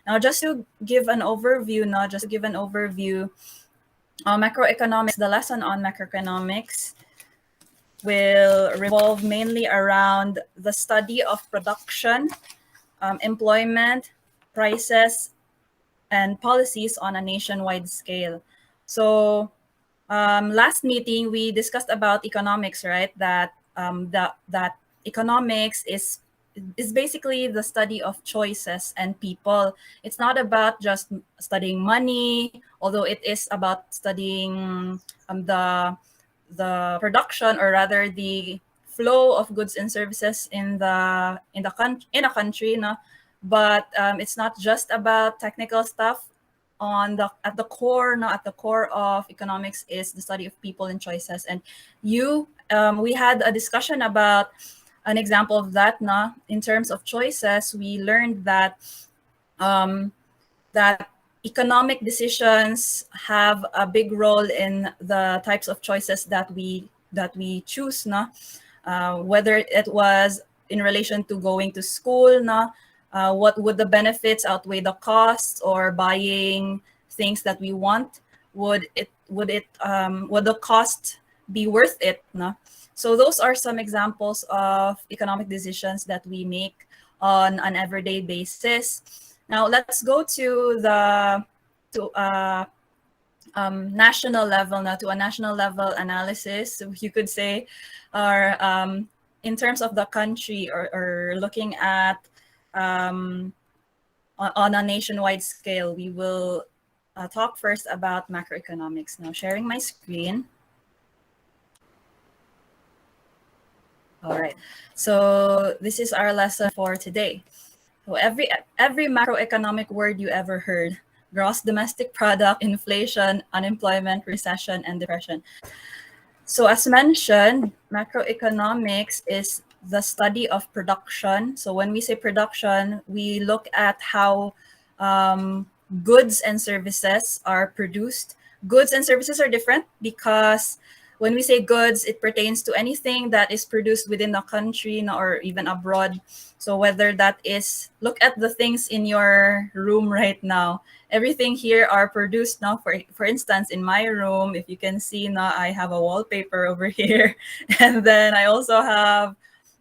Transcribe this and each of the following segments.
Now, just to give an overview, macroeconomics, the lesson on macroeconomics will revolve mainly around the study of production, employment, prices, and policies on a nationwide scale. So last meeting, we discussed about economics, right? That economics is basically the study of choices and people. It's not about just studying money, although it is about studying the production, or rather the flow of goods and services in a country, no? But it's not just about technical stuff. At the core, no, at the core of economics is the study of people and choices. And we had a discussion about an example of that, no? In terms of choices, we learned that that economic decisions have a big role in the types of choices that we choose, no? Whether it was in relation to going to school, no? What would the benefits outweigh the costs, or buying things that we want? Would the cost be worth it, no? So those are some examples of economic decisions that we make on an everyday basis. Now let's go to national level, now to a national level analysis, you could say, or in terms of the country, or looking at on a nationwide scale. We will talk first about macroeconomics. Now, sharing my screen. All right, so this is our lesson for today. So every macroeconomic word you ever heard: gross domestic product, inflation, unemployment, recession, and depression. So as mentioned, macroeconomics is the study of production. So when we say production, we look at how goods and services are produced. Goods and services are different because when we say goods, it pertains to anything that is produced within the country, or even abroad. So whether that is, look at the things in your room right now. Everything here are produced now. For instance, in my room, if you can see now, I have a wallpaper over here, and then I also have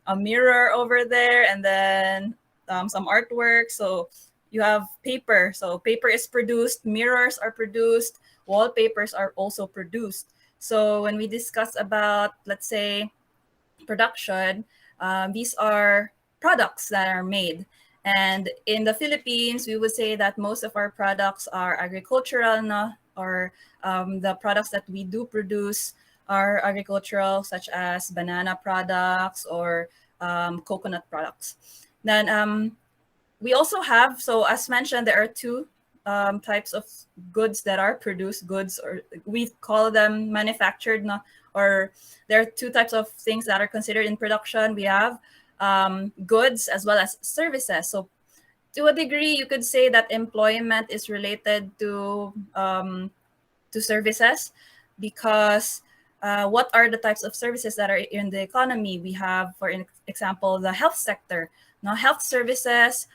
a mirror over there, and then some artwork. So you have paper. So paper is produced, mirrors are produced, wallpapers are also produced. So when we discuss about, let's say, production, these are products that are made. And in the Philippines, we would say that most of our products are agricultural, no? Or the products that we do produce are agricultural, such as banana products or coconut products. Then we also have, so as mentioned, there are two types of goods that are produced, goods, or we call them manufactured, no? Or there are two types of things that are considered in production. We have goods as well as services. So to a degree, you could say that employment is related to services, because what are the types of services that are in the economy? We have, for example, the health sector. Now, health services,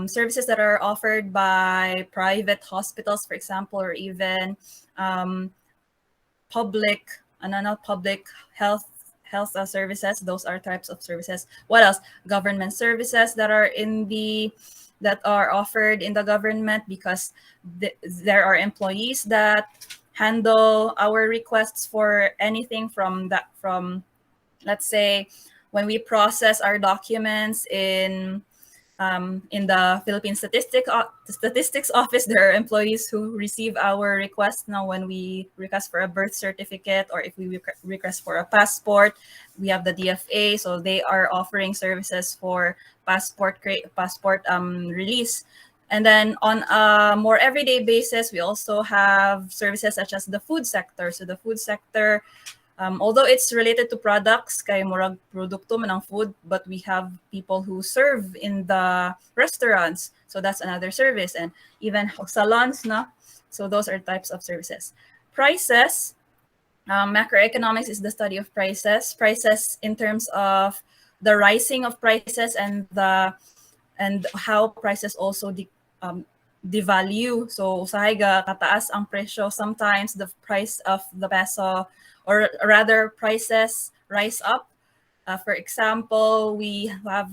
services that are offered by private hospitals, for example, or even public health services. Those are types of services. What else? Government services that are offered in the government, because there are employees that handle our requests for anything from let's say, when we process our documents in the Philippine Statistics Office, there are employees who receive our requests. Now, when we request for a birth certificate, or if we request for a passport, we have the DFA. So they are offering services for passport release. And then on a more everyday basis, we also have services such as the food sector. So the food sector, although it's related to products, kay murag produkto man ang food, but we have people who serve in the restaurants. So that's another service. And even salons, no? So those are types of services. Prices, macroeconomics is the study of prices. Prices in terms of the rising of prices and how prices also devalue. So usahay ga kataas ang presyo. Sometimes the price of the peso, or rather prices, rise up. For example, we have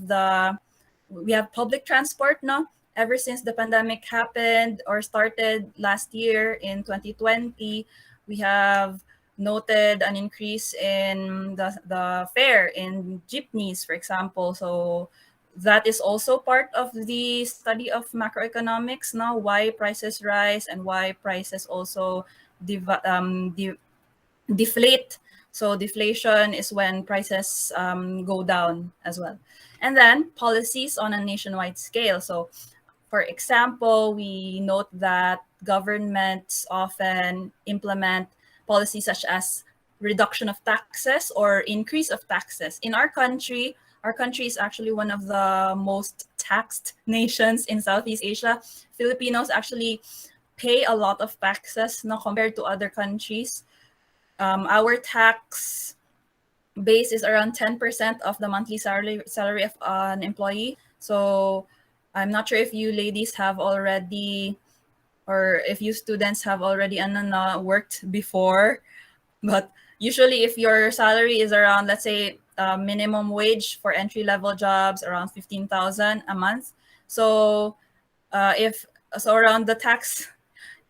public transport, no? Ever since the pandemic happened or started last year in 2020, we have noted an increase in the fare in jeepneys, for example. So that is also part of the study of macroeconomics now, why prices rise and why prices also deflate. So deflation is when prices go down as well. And then policies on a nationwide scale. So for example, we note that governments often implement policies such as reduction of taxes or increase of taxes. In our country is actually one of the most taxed nations in Southeast Asia. Filipinos actually pay a lot of taxes, no, compared to other countries. Our tax base is around 10% of the monthly salary of an employee. So I'm not sure if you ladies have already, or if you students have already worked before, but usually if your salary is around, let's say, minimum wage for entry level jobs around 15,000 a month. So if so around the tax,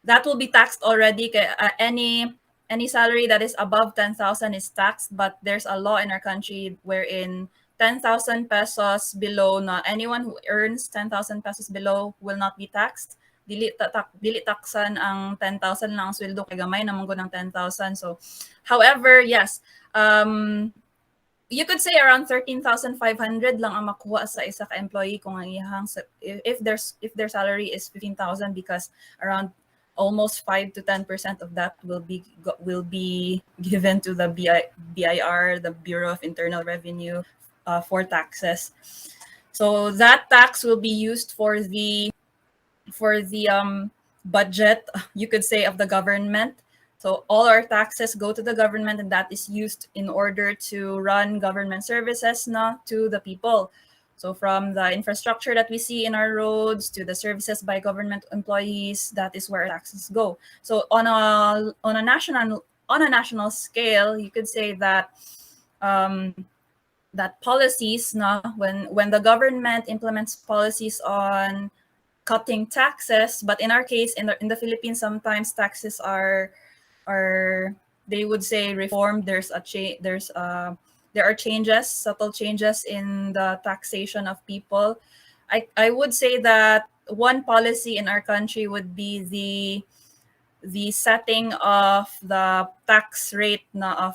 that will be taxed already. Any salary that is above 10,000 is taxed, but there's a law in our country wherein 10,000 pesos below, na anyone who earns 10,000 pesos below will not be taxed. Dili taksan ang 10,000 lang ang sweldo kay gamay naman ko ng 10,000. So however, yes, you could say around 13,500 lang ang makuha sa isa ka employee kung ang iyang if their salary is 15,000, because around almost 5 to 10% of that will be given to the BIR, the Bureau of Internal Revenue, for taxes. So that tax will be used for the budget, you could say, of the government. So all our taxes go to the government, and that is used in order to run government services na to the people. So from the infrastructure that we see in our roads to the services by government employees, that is where taxes go. So on a national scale, you could say that that policies na when the government implements policies on cutting taxes, but in our case, in the Philippines, sometimes taxes are they would say reformed. There are changes, subtle changes in the taxation of people. I would say that one policy in our country would be the setting of the tax rate na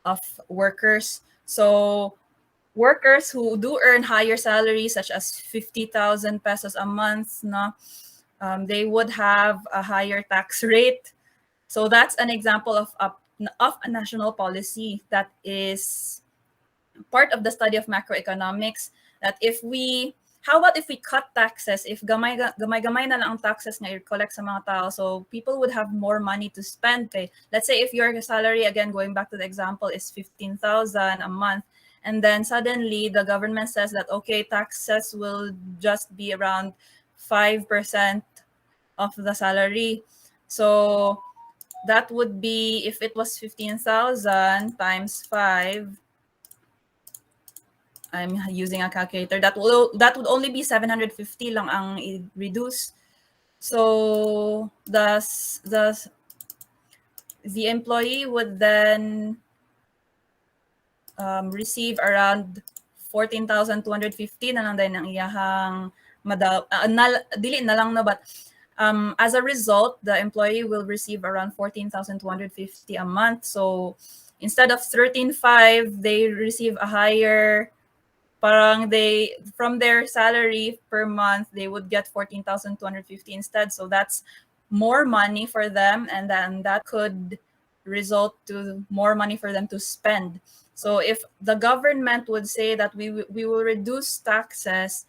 of workers. So workers who do earn higher salaries, such as 50,000 pesos a month, no, they would have a higher tax rate. So that's an example of a national policy that is part of the study of macroeconomics. That how about if we cut taxes? If gamay na lang ang taxes na i-collect sa mga tao, so people would have more money to spend. Okay? Let's say if your salary, again, going back to the example, is 15,000 a month, and then suddenly the government says that, okay, taxes will just be around 5% of the salary. So that would be, if it was 15,000 times 5, I'm using a calculator, that would only be 750 lang ang i-reduce. So the employee would then receive around 14,250 na lang din ang iyahang dili na lang, no, but as a result, the employee will receive around 14,250 a month. So instead of 13,500, they receive a higher, parang from their salary per month, they would get 14,250 instead. So that's more money for them, and then that could result to more money for them to spend. So if the government would say that we will reduce taxes,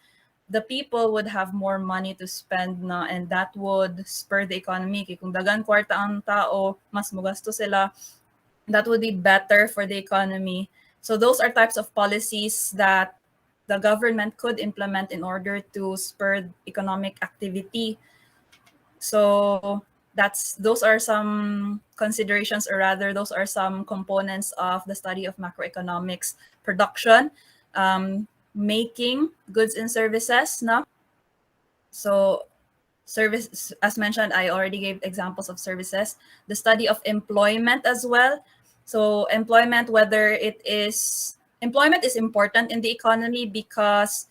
the people would have more money to spend na, and that would spur the economy. Kung dagan kwarta ang tao, mas mogasto sila, that would be better for the economy. So those are types of policies that the government could implement in order to spur economic activity. So those are some considerations, or rather those are some components of the study of macroeconomics: production, making goods and services, no? So service, as mentioned, I already gave examples of services. The study of employment as well. So employment, employment is important in the economy because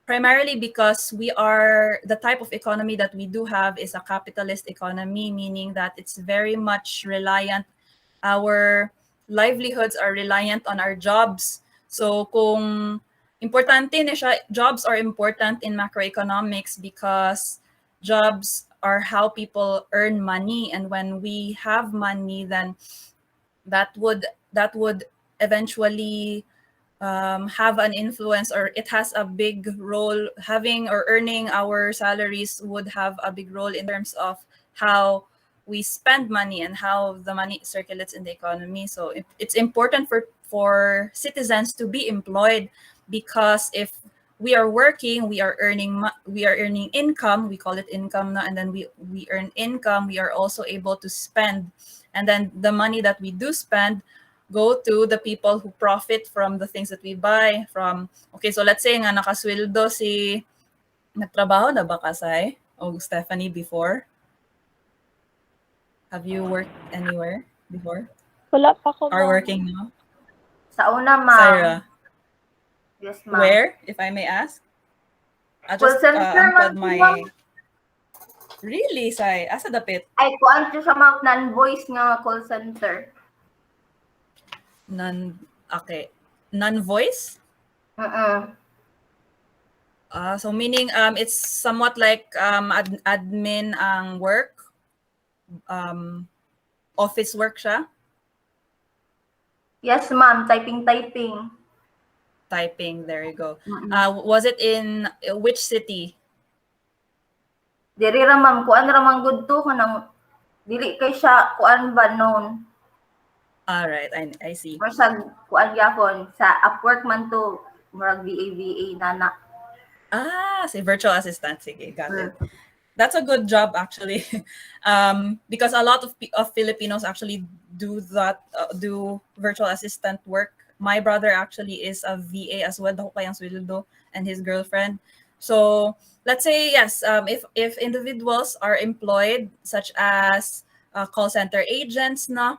primarily because we are the type of economy that we do have is a capitalist economy, meaning that it's very much reliant, our livelihoods are reliant on our jobs. So kung importante na siya, jobs are important in macroeconomics because jobs are how people earn money, and when we have money, then that would eventually have an influence, or it has a big role. Having or earning our salaries would have a big role in terms of how we spend money and how the money circulates in the economy. So it's important for citizens to be employed, because if we are working, we are earning income. We call it income now, and then we earn income. We are also able to spend, and then the money that we do spend go to the people who profit from the things that we buy from. Okay, so let's say nga nakasweldo si, nagtrabaho na ba kasay o Stephanie before? Have you worked anywhere before? Wala pa ko, Are ma'am. working now? Sa una, ma'am. Syra, Yes, ma'am. where, if I may ask? I'll Call just center man unplug po, ma'am. my... Really, Sai? Asa dapit? Ay, kuan siya sa mga non-voice nga call center. Okay. Non-voice? So meaning it's somewhat like admin ang work, office work siya. Yes, ma'am. Typing. Typing, there you go. Was it in which city? Diri ra, ma'am. Kuan ra man gud to kanang dili kay siya kuan ba noon. All right, I see. Or sa kuan gyapon sa Upwork man to, murag VA nana. Si virtual assistant. Sige, got it. That's a good job actually, because a lot of Filipinos actually do that, do virtual assistant work. My brother actually is a VA as well, dako kayang sweldo, and his girlfriend. So let's say yes, if individuals are employed, such as call center agents, na,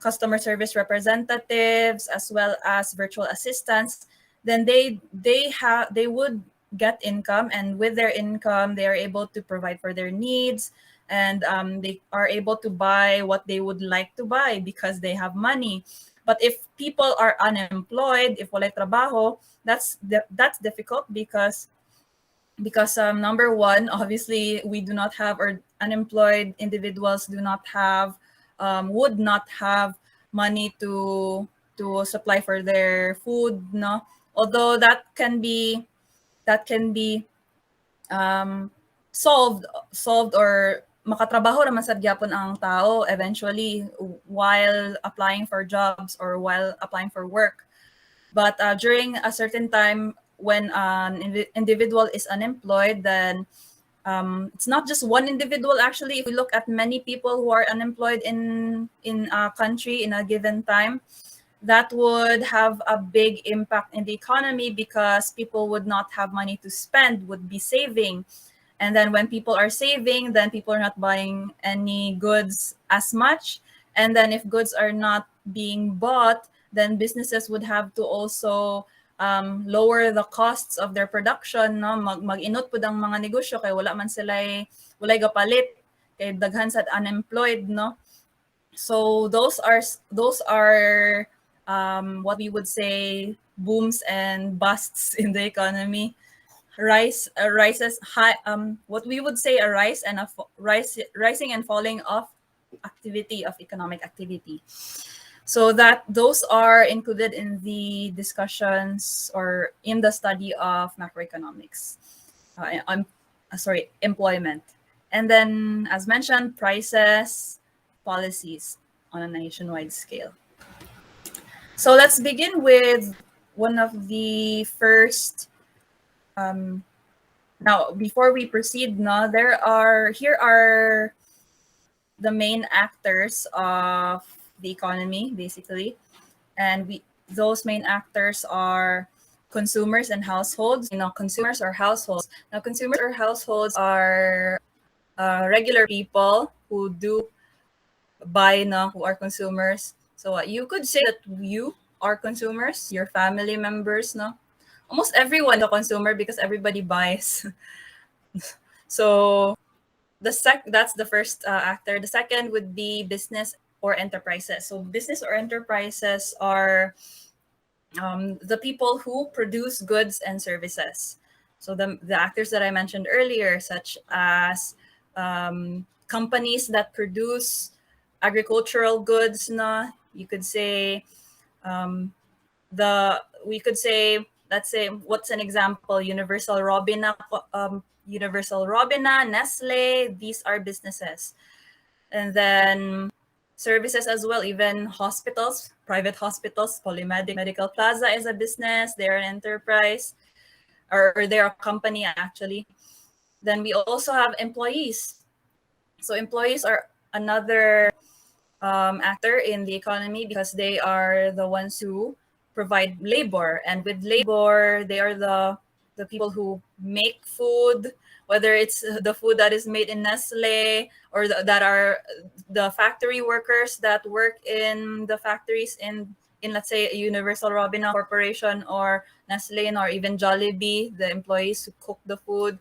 customer service representatives, as well as virtual assistants, then they would get income, and with their income they are able to provide for their needs, and they are able to buy what they would like to buy because they have money. But if people are unemployed, if walay trabaho, that's difficult because number one, obviously we do not have, or unemployed individuals do not have, would not have money to supply for their food, no, although that can be solved, or makatrabaho naman sa gyapon ang tao eventually while applying for jobs or while applying for work. But during a certain time when an individual is unemployed, then it's not just one individual. Actually, if we look at many people who are unemployed in a country in a given time, that would have a big impact in the economy, because people would not have money to spend, would be saving. And then when people are saving, then people are not buying any goods as much. And then if goods are not being bought, then businesses would have to also lower the costs of their production, no? Mag-inot pud ang mga negosyo kay wala man sila walay gapalit kay daghan sad unemployed, no? So those are what we would say booms and busts in the economy. Rises high, what we would say a rise and rising and falling of activity, of economic activity. So that those are included in the discussions or in the study of macroeconomics. Employment. And then, as mentioned, prices, policies on a nationwide scale. So let's begin with one of the first Now, before we proceed, no, here are the main actors of the economy, basically, and those main actors are consumers and households. Consumers or households. Now, consumers or households are regular people who do buy, no, who are consumers. So you could say that you are consumers, your family members, no. Almost everyone is a consumer because everybody buys. So that's the first actor. The second would be business or enterprises. So business or enterprises are the people who produce goods and services. So the actors that I mentioned earlier, such as companies that produce agricultural goods, na, you could say we could say, let's say, what's an example? Universal Robina, Nestle, these are businesses. And then services as well, even hospitals, private hospitals, Polymedic Medical Plaza is a business, they're an enterprise, or they're a company actually. Then we also have employees. So employees are another actor in the economy because they are the ones who provide labor, and with labor they are the people who make food, whether it's the food that is made in Nestle or that are the factory workers that work in the factories in let's say Universal Robina Corporation or Nestle or even Jollibee, the employees who cook the food,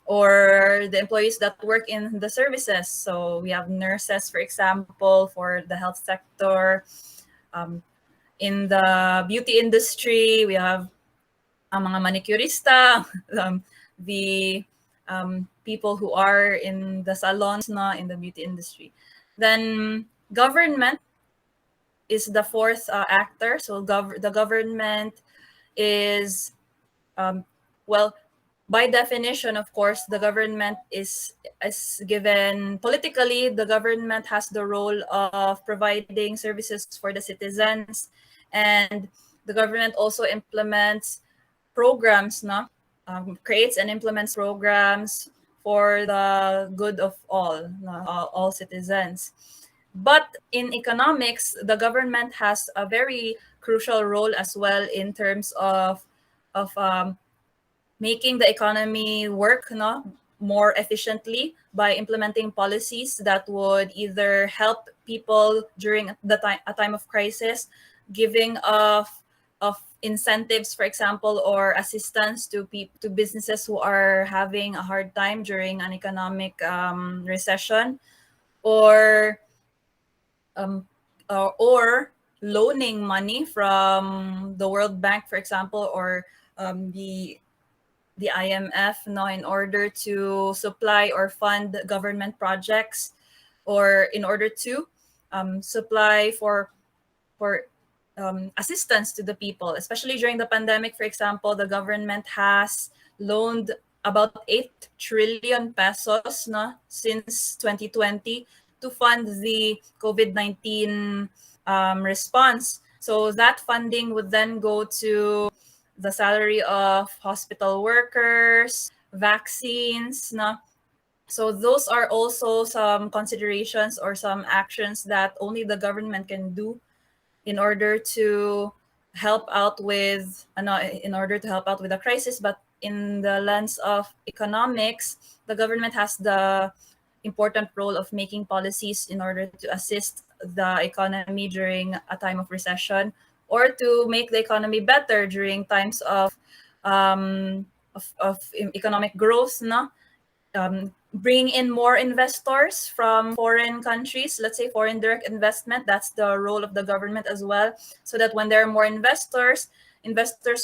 or the employees that work in the services. So we have nurses, for example, for the health sector. Um, in the beauty industry, we have ang mga manicurista, the people who are in the salons, na, in the beauty industry. Then government is the fourth actor. So the government is, well, by definition, of course, the government is given politically. The government has the role of providing services for the citizens, and the government also implements programs, no? Creates and implements programs for the good of all, no? All citizens. But in economics, the government has a very crucial role as well in terms of making the economy work, no, more efficiently by implementing policies that would either help people during a time of crisis, giving of incentives, for example, or assistance to businesses who are having a hard time during an economic recession, or or loaning money from the World Bank, for example, or the IMF, no, in order to supply or fund government projects, or in order to supply for assistance to the people, especially during the pandemic. For example, the government has loaned about 8 trillion pesos, no, since 2020 to fund the COVID-19 response. So that funding would then go to the salary of hospital workers, vaccines, no? So those are also some considerations or some actions that only the government can do in order to help out with in order to help out with the crisis. But in the lens of economics, the government has the important role of making policies in order to assist the economy during a time of recession, or to make the economy better during times of economic growth, no? Bring in more investors from foreign countries, let's say foreign direct investment. That's the role of the government as well, so that when there are more investors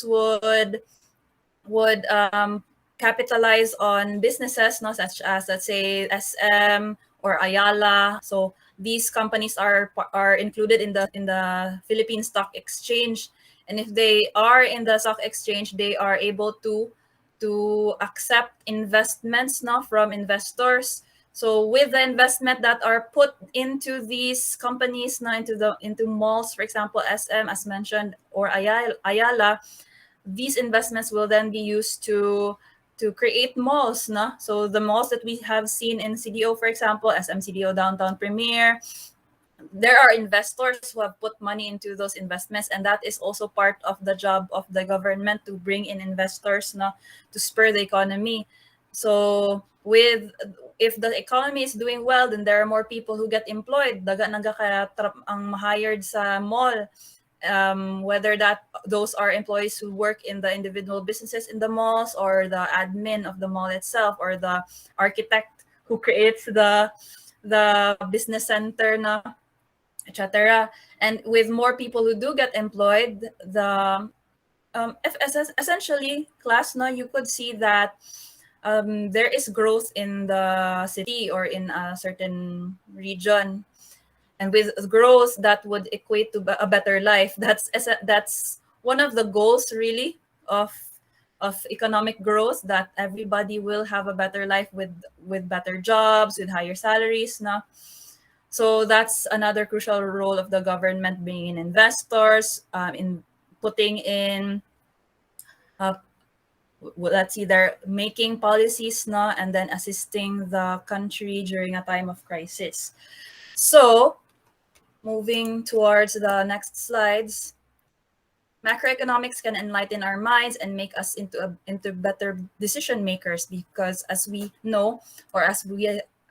would capitalize on businesses, no, such as, let's say, SM or Ayala. So these companies are included in the Philippine Stock Exchange, and if they are in the stock exchange, they are able to accept investments, no, from investors. So with the investment that are put into these companies, no, into malls, for example, SM as mentioned, or Ayala, these investments will then be used to to create malls, no? So the malls that we have seen in CDO, for example, SMCDO Downtown Premier, there are investors who have put money into those investments, and that is also part of the job of the government to bring in investors, no, to spur the economy. So with if the economy is doing well, then there are more people who get employed. Daga naga kaya ang hired sa mall, whether that those are employees who work in the individual businesses in the malls, or the admin of the mall itself, or the architect who creates the business center, na, etc. And with more people who do get employed, the essentially, class, no, you could see that there is growth in the city or in a certain region, and with growth that would equate to a better life. That's one of the goals, really, of economic growth, that everybody will have a better life with better jobs, with higher salaries, no. So that's another crucial role of the government, being in investors, in putting in, let's see, they're making policies, no, and then assisting the country during a time of crisis. So moving towards the next slides, macroeconomics can enlighten our minds and make us into better decision makers, because as we know, or as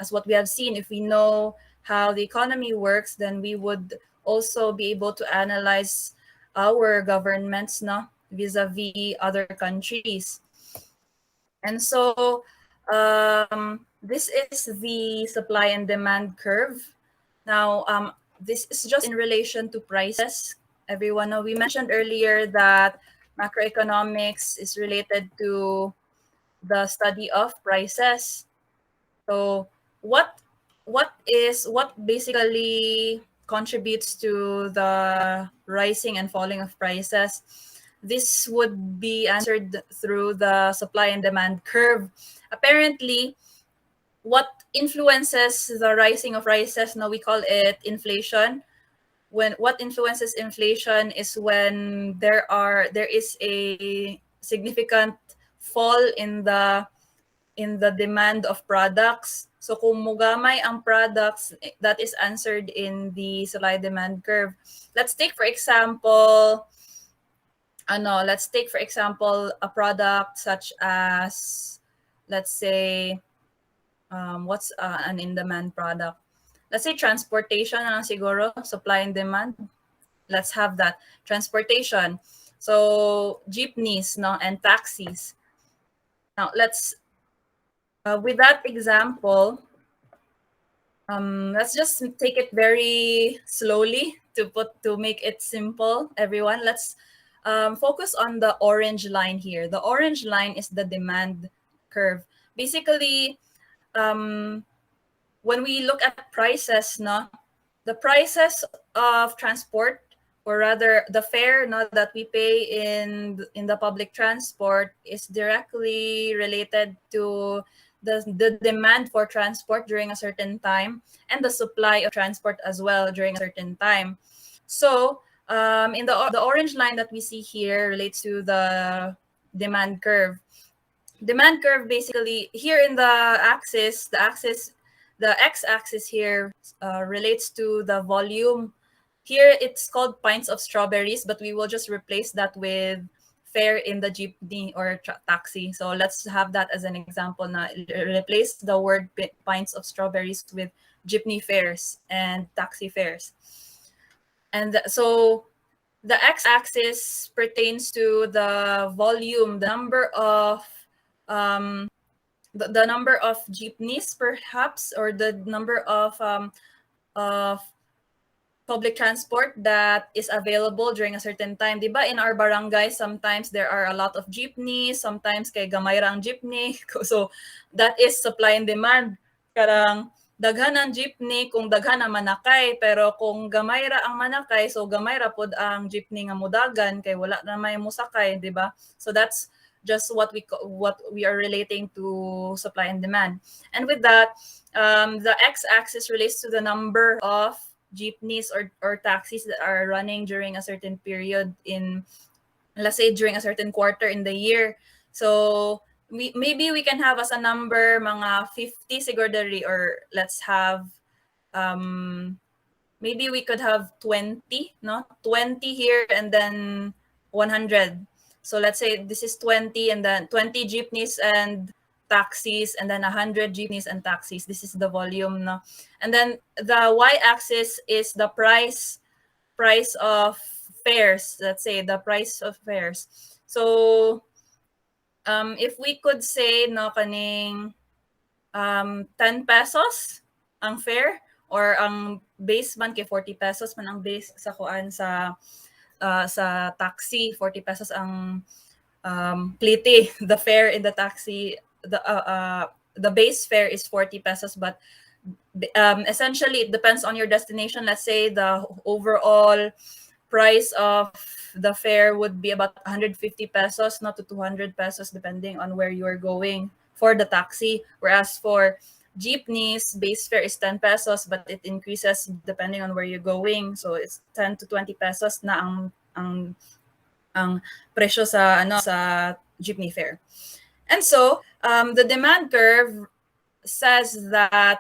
what we have seen, if we know how the economy works, then we would also be able to analyze our governments, no, vis-a-vis other countries. And so this is the supply and demand curve. Now, this is just in relation to prices. Everyone know, we mentioned earlier that macroeconomics is related to the study of prices. So what basically contributes to the rising and falling of prices? This would be answered through the supply and demand curve. Apparently, what influences the rising of prices, now we call it inflation. When what influences inflation is when there is a significant fall in the demand of products. So kung mugamay ang products, that is answered in the supply demand curve. Let's take for example a product such as, let's say, what's an in-demand product? Let's say transportation na lang siguro, supply and demand. Let's have that. Transportation. So jeepneys, no, and taxis. Now let's with that example, let's just take it very slowly to make it simple, everyone. Let's focus on the orange line here. The orange line is the demand curve. Basically, when we look at prices, no, the prices of transport, or rather the fare, no, that we pay in the public transport, is directly related to the demand for transport during a certain time, and the supply of transport as well during a certain time. So in the orange line that we see here relates to the demand curve. Demand curve, basically, here in the x-axis here relates to the volume. Here it's called pints of strawberries, but we will just replace that with fare in the jeepney or taxi. So let's have that as an example. Now replace the word pints of strawberries with jeepney fares and taxi fares. And so the x-axis pertains to the volume, the number of the number of jeepneys, perhaps, or the number of public transport that is available during a certain time. Diba, in our barangay, sometimes there are a lot of jeepneys, sometimes kay gamay ra ang jeepney. So that is supply and demand. Karang daghan ang jeepney kung daghan ang manakay, pero kung gamay ra ang manakay, so gamay ra pod ang jeepney nga mudagan kay wala na may musakay, diba? So that's just what we are relating to supply and demand. And with that, the x-axis relates to the number of jeepneys or taxis that are running during a certain period in, let's say, during a certain quarter in the year. So maybe we can have as a number mga 50 siguro diri, or let's have maybe we could have 20, no? 20 here and then 100. So let's say this is 20 and then 20 jeepneys and taxis and then 100 jeepneys and taxis. This is the volume, no? And then the y-axis is the price of fares. Let's say the price of fares. So if we could say no kaning 10 pesos ang fare, or ang base man kay 40 pesos man ang base sa kuan sa taxi, 40 pesos ang pliti. The fare in the taxi, the base fare is 40 pesos, but essentially it depends on your destination. Let's say the overall price of the fare would be about 150 pesos, not to 200 pesos, depending on where you're going for the taxi. Whereas for jeepneys, base fare is 10 pesos, but it increases depending on where you're going. So it's 10 to 20 pesos na ang presyo sa jeepney fare. And so the demand curve says that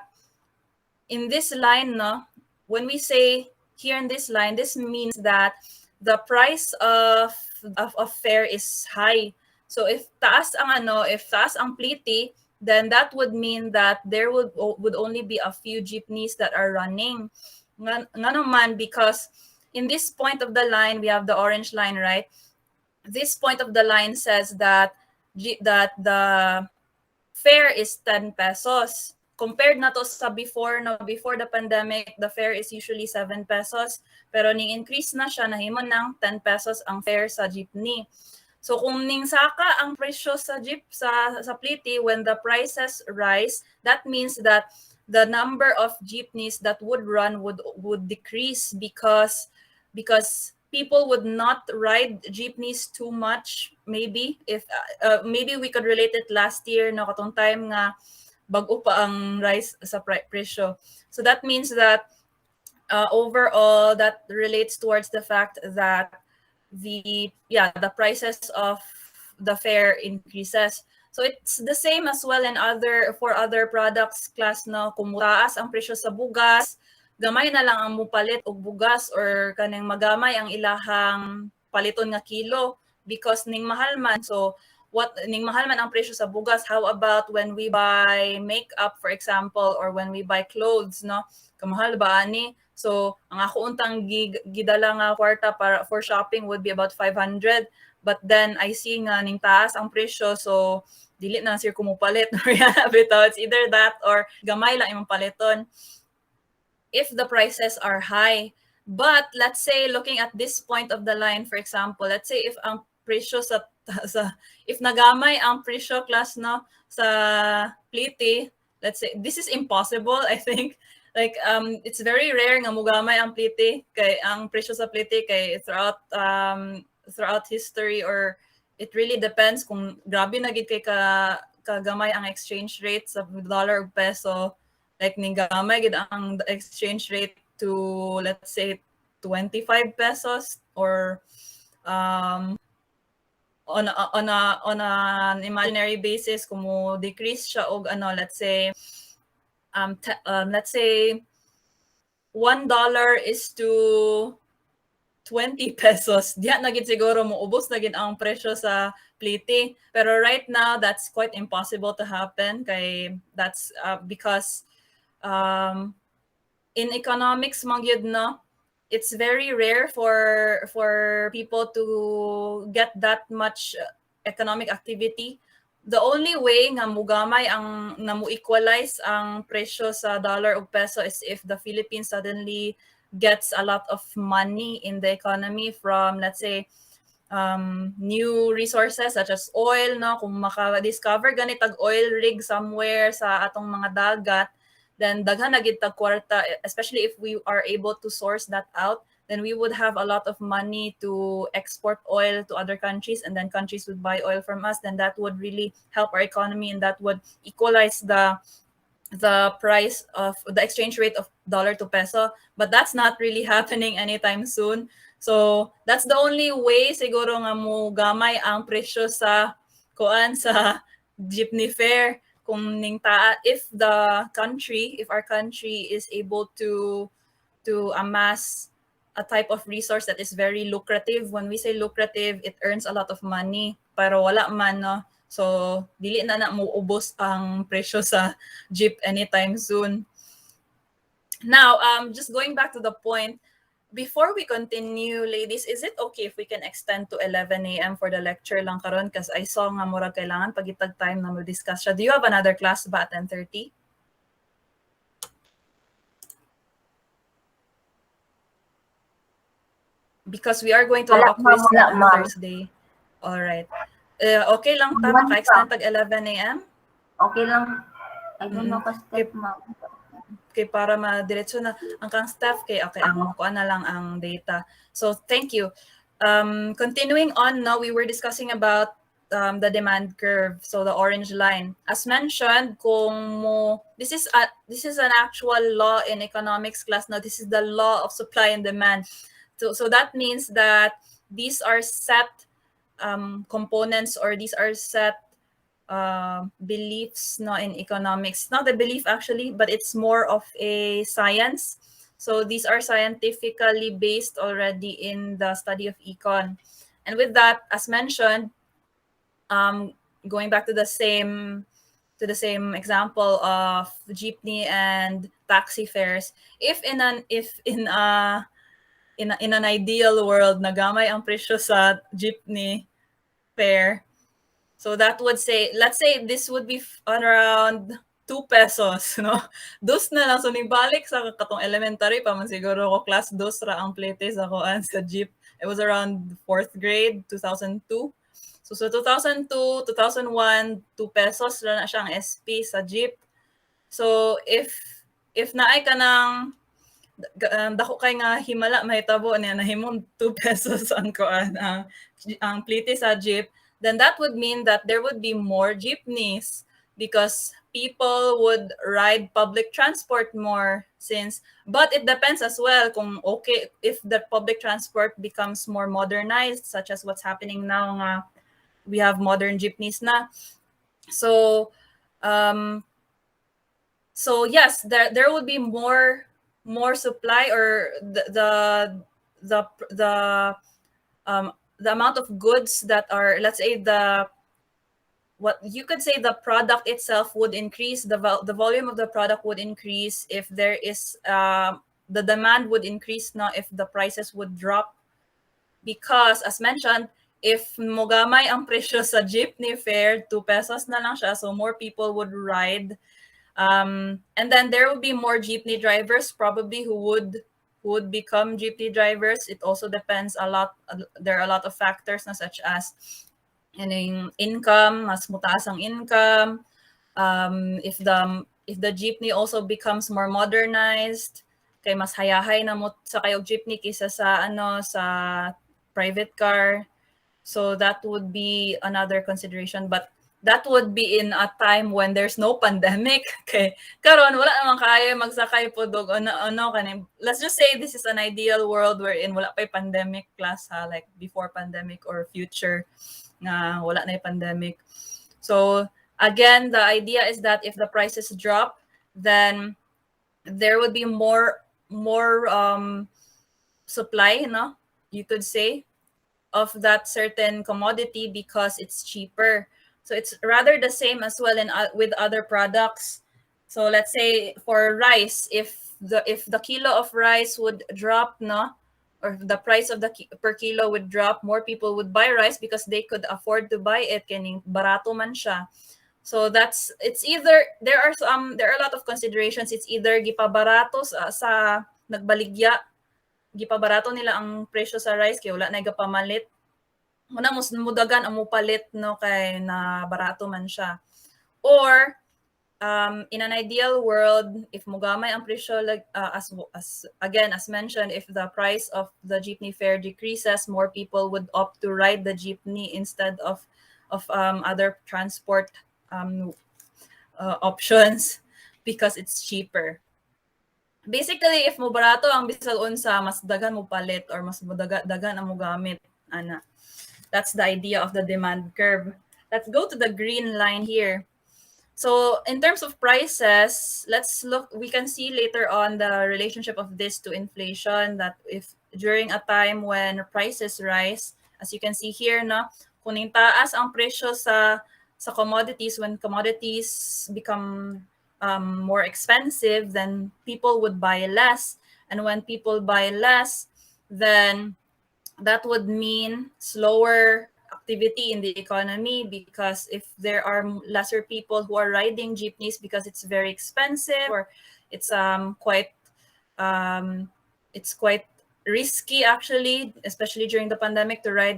in this line, no, when we say here in this line, this means that the price of fare is high. So if taas ang pliti, then that would mean that there would only be a few jeepneys that are running. Nga naman, because in this point of the line, we have the orange line, right? This point of the line says that the fare is 10 pesos. Compared na to sa before the pandemic, the fare is usually 7 pesos. Pero ning increase na siya, nahimo ng 10 pesos ang fare sa jeepney. So kung ning saka ang presyo sa jeep sa pliti, when the prices rise, that means that the number of jeepneys that would run would decrease, because people would not ride jeepneys too much. Maybe if maybe we could relate it last year, no, katong time nga bago pa ang rise sa presyo. So that means that overall that relates towards the fact that the prices of the fare increases. So it's the same as well for other products class, no. Kung taas ang presyo sa bugas, gamay na lang ang mupalit og bugas, or kanang magamay ang ilahang paliton nga kilo because ning mahal man. So ning mahal man ang presyo sa bugas, how about when we buy makeup, for example, or when we buy clothes, no? Kamahal ba ani? So ang ako untang gidala nga kwarta for shopping would be about 500, but then I see nga ning taas ang presyo, so dili na sir kumupalit. Bitaw, it's either that or gamay lang imong paliton if the prices are high. But let's say, looking at this point of the line, for example, let's say if ang presyo if nagamay ang presyo class, no, sa pliti, let's say this is impossible, I think. Like it's very rare nga mugamay ang pliti kay ang presyo sa pliti kay throughout history, or it really depends kung grabe na gid kay kagamay ang exchange rate sa dollar ug peso. Like ning gamay gid ang exchange rate to, let's say, 25 pesos, or on an imaginary basis kung mo decrease siya og let's say $1 is to 20 pesos. Diha na gid siguro mo ubos na gid ang presyo sa pliti. Pero right now that's quite impossible to happen kay that's because in economics man gyud, no, it's very rare for people to get that much economic activity. The only way nga mugamay ang na mo equalize ang presyo sa dollar o peso is if the Philippines suddenly gets a lot of money in the economy from, let's say, new resources such as oil, no. Kung maka-discover ganit tag oil rig somewhere sa atong mga dagat, then daghan na gid tag kwarta, especially if we are able to source that out, then we would have a lot of money to export oil to other countries, and then countries would buy oil from us. Then that would really help our economy, and that would equalize the price of the exchange rate of dollar to peso. But that's not really happening anytime soon. So that's the only way siguro nga mo gamay ang presyo sa jeepney fare kung ning taa, if our country is able to amass a type of resource that is very lucrative. When we say lucrative, it earns a lot of money, pero wala man, no? So dili na mo ubos ang presyo sa jeep anytime soon. Now, just going back to the point, before we continue, ladies, is it okay if we can extend to 11 a.m. for the lecture lang karon? Because I saw nga murag kailangan pagitag time na mo-discuss siya. Do you have another class ba at 10:30? Because we are going to have a quiz na on Thursday. All right. Okay lang ta maka-extend tag 11 a.m.? Okay lang. I don't know ka-step, ma'am. Okay, para madiretso na ang kang staff kay okay ang makuha na lang ang data. So thank you. Continuing on now, we were discussing about the demand curve, so the orange line. As mentioned, this is an actual law in economics class now. This is the law of supply and demand. So that means that these are set components, or these are set beliefs in economics. Not a belief actually, but it's more of a science. So these are scientifically based already in the study of econ. And with that, as mentioned, going back to the same example of jeepney and taxi fares, if in an ideal world nagamay ang presyo sa jeepney fare, so that would say, let's say this would be around 2 pesos, no? Dos na lang. So, nibalik sa katong elementary pa man siguro ko, class 2 ra ang plate sa koan sa jeep. It was around 4th grade, 2002. So, 2002, 2001, 2 pesos ra na siya ang SP sa jeep. So, if naay ka ng dako kay nga himala mahitabo niya nahimong 2 pesos ang koan ang plate sa jeep, then that would mean that there would be more jeepneys because people would ride public transport more but it depends as well kung okay if the public transport becomes more modernized, such as what's happening now nga we have modern jeepneys na. So yes, there would be more supply, or the amount of goods that are, let's say, what you could say the product itself would increase, the volume of the product would increase if there is the demand would increase, not if the prices would drop. Because as mentioned, if mogamay ang presyo sa jeepney fare, 2 pesos na lang siya, so more people would ride. And then there will be more jeepney drivers probably who would become jeepney drivers. It also depends a lot. There are a lot of factors such as income, mas mutaas ang income. If the jeepney also becomes more modernized, kay mas hayahay na mo sa kayog jeepney kaysa sa sa private car. So that would be another consideration, but that would be in a time when there's no pandemic. Okay. Karon wala naman kaya magsakay po dog kanin. Let's just say this is an ideal world wherein wala pa pandemic class like before pandemic or future na wala na pandemic. So again, the idea is that if the prices drop, then there would be more supply, you could say, of that certain commodity because it's cheaper. So it's rather the same as well with other products. So let's say for rice, if the kilo of rice would drop, or the price of the per kilo would drop, more people would buy rice because they could afford to buy it, kaning barato man siya. So it's either there are a lot of considerations. It's either gipabarato sa nagbaligya, gipabarato nila ang presyo sa rice kay wala na gapamalit. Muna mudagan ang mupalit kay na barato man siya. Or in an ideal world, if mugamay ang presyo, like as mentioned, if the price of the jeepney fare decreases, more people would opt to ride the jeepney instead of other transport options because it's cheaper. Basically, if mo barato ang bisag unsa, mas dagan mo palit or mas dagan ang mo gamit ana. That's the idea of the demand curve. let's go to the green line here. So in terms of prices, let's look, we can see later on the relationship of this to inflation, that if during a time when prices rise, as you can see here, no, kung taas ang presyo sa commodities, when commodities become more expensive, then people would buy less. And when people buy less, then that would mean slower activity in the economy, because if there are lesser people who are riding jeepneys because it's very expensive, or it's um, it's quite risky actually, especially during the pandemic, to ride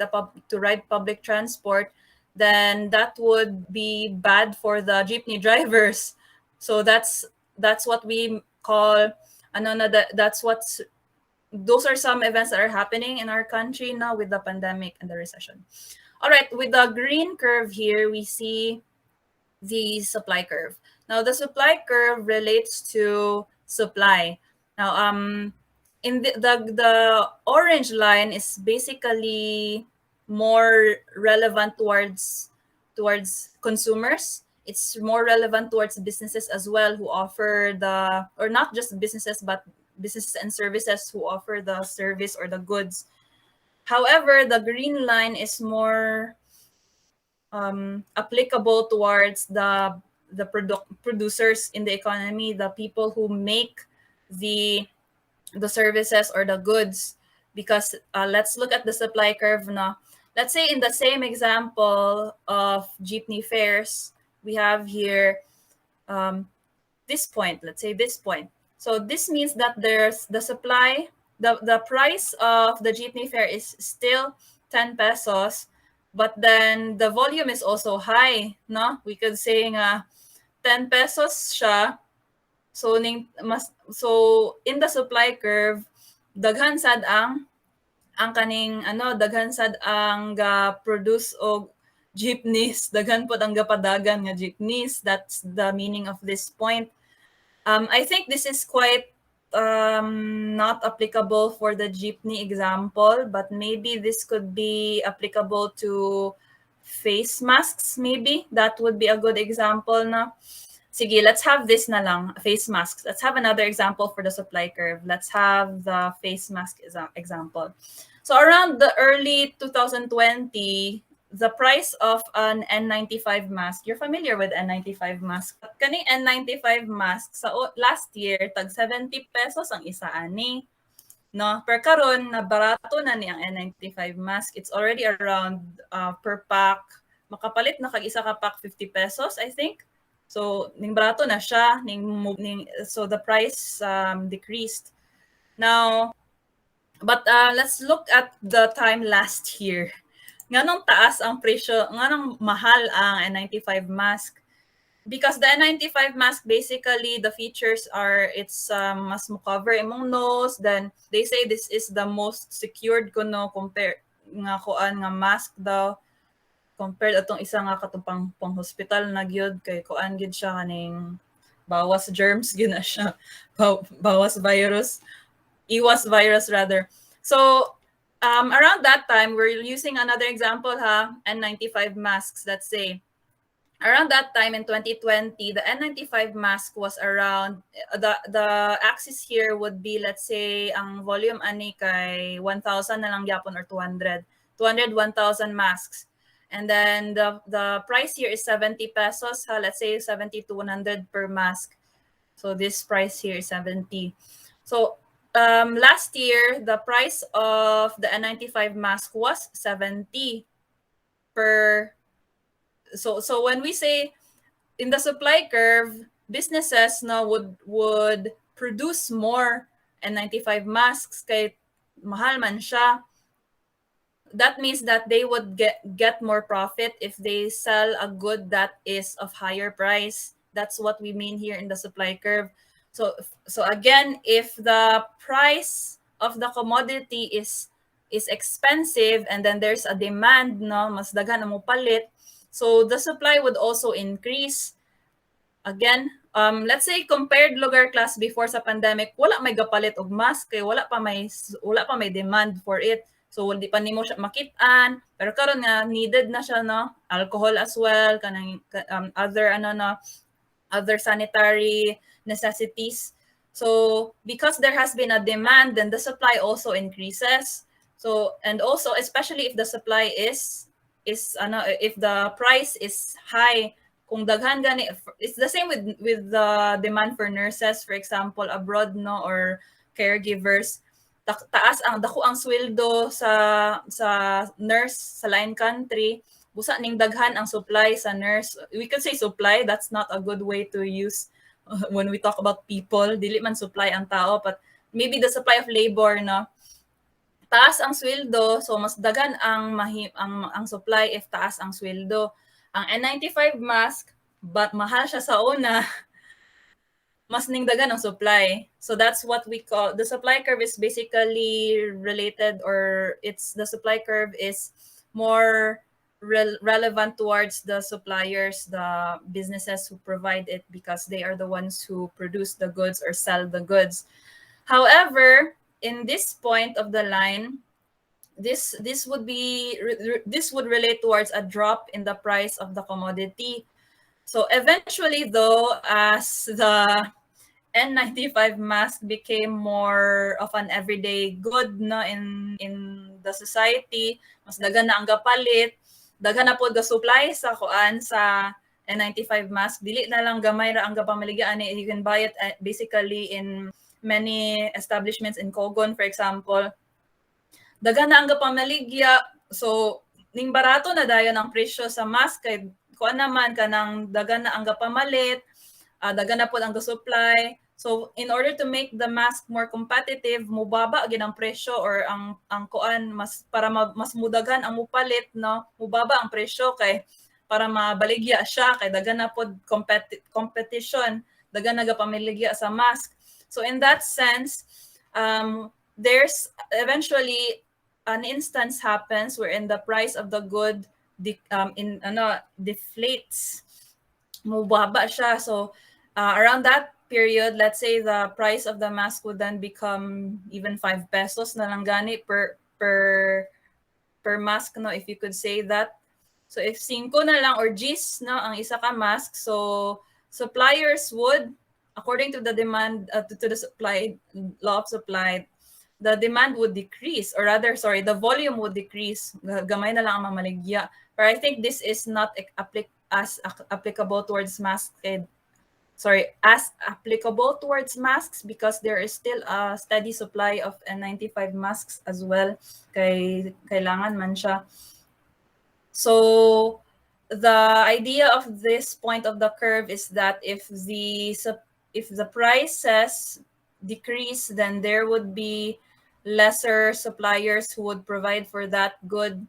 public transport, then that would be bad for the jeepney drivers. So that's what we call that's what's those are some events that are happening in our country now with the pandemic and the recession. All right, with the green curve here, we see the supply curve. Now, the supply curve relates to supply. Now, in the orange line is basically more relevant towards consumers. It's more relevant towards businesses as well, who offer or not just businesses, but businesses and services who offer the service or the goods. However, the green line is more applicable towards the producers in the economy, the people who make the the services or the goods. Because let's look at the supply curve now. Let's say in the same example of jeepney fares, we have here this point, let's say this point. So this means that there's the supply, the price of the jeepney fare is still 10 pesos, but then the volume is also high, no? We could say nga 10 pesos siya. So in the supply curve, daghan sad daghan sad ang ga produce og jeepneys, daghan pod ang gapadagan nga jeepneys. That's the meaning of this point. I think this is quite not applicable for the jeepney example, but maybe this could be applicable to face masks. Maybe that would be a good example na. Sige, let's have this na lang, face masks. Let's have another example for the supply curve. Let's have the face mask example. So around the early 2020, the price of an N95 mask, you're familiar with N95 mask. Kaning N95 mask sa last year, tag 70 pesos ang isa ani. No, per karon na barato na ni ang N95 mask. It's already around per pack, makapalit na kag isa ka pack 50 pesos, I think. So ning barato na siya, so the price decreased. Now, but let's look at the time last year. Nganong taas ang presyo, nganong mahal ang N95 mask? Because the N95 mask, basically the features are it's mas mo cover imong nose, then they say this is the most secured kuno compare nga kuan nga mask daw compared atong isa nga katong pang hospital na gyud, kay kuan gyud siya kaning bawas germs gyud na siya. Bawas virus, iwas virus rather. So around that time, we're using another example N95 masks, let's say. Around that time in 2020, the N95 mask was around, the axis here would be, let's say, ang volume ani kay 1,000 na lang yapon, or 200, 1,000 masks. And then the price here is 70 pesos, let's say 70 to 100 per mask. So this price here is 70. So last year, the price of the N95 mask was 70 per. So when we say in the supply curve, businesses now would produce more N95 masks kay mahal man siya. That means that they would get more profit if they sell a good that is of higher price. That's what we mean here in the supply curve. So again, if the price of the commodity is expensive, and then there's a demand, no, mas daghan ang mopalit, so the supply would also increase. Again, let's say compared lugar class before sa pandemic, wala may gapalit og mask kay wala pa may demand for it. So hindi pa nimo siya makitaan, pero karon nga needed na siya no, alcohol as well kanang other other sanitary necessities. So because there has been a demand, then the supply also increases. So and also especially if the supply is if the price is high, kung daghan gani, it's the same with the demand for nurses for example abroad no, or caregivers. Taas ang dako ang sweldo sa nurse sa lain country, busa ning daghan ang supply sa nurse. We could say supply, that's not a good way to use when we talk about people. Dili man supply ang tao, but maybe the supply of labor no. Taas ang sweldo, so mas dagan ang supply if taas ang sweldo. Ang N95 mask, but mahal siya sa una, mas ningdagan ang supply. So that's what we call the supply curve is basically related, or the supply curve is more relevant towards the suppliers, the businesses who provide it, because they are the ones who produce the goods or sell the goods. However, in this point of the line, this would relate towards a drop in the price of the commodity. So eventually, though, as the N95 mask became more of an everyday good no in the society, mas daghan na ang gapalit, daghan na pod ga supply sa kuan sa N95 mask, dili na lang gamay ra ang gapamaligya ani. You can buy it basically in many establishments in Kogon for example. Daghan na ang gapamaligya, so ning barato na dayon ang presyo sa mask kay kuan naman kanang daghan na ang gapamalit, daghan na pod ang supply. So in order to make the mask more competitive, mubaba gid ang presyo, or ang kuan mas para mas mudaghan ang mupalit no, mubaba ang presyo kay para mabaligya siya kay daghan na pod competition, daghan na gapamaligya sa mask. So in that sense, there's eventually an instance happens wherein the price of the good deflates, mubaba siya. So around that period, let's say the price of the mask would then become even 5 pesos na lang gani per mask no, if you could say that. So if 5 na lang or Gs no ang isa ka mask, so suppliers would, according to the demand to the supply law of supply, the demand would decrease, or rather sorry, the volume would decrease, gamay na lang ang mamaligya. But I think this is not as applicable towards masks, as applicable towards masks, because there is still a steady supply of N95 masks as well, kay kailangan man siya. So the idea of this point of the curve is that if the prices decrease, then there would be lesser suppliers who would provide for that good.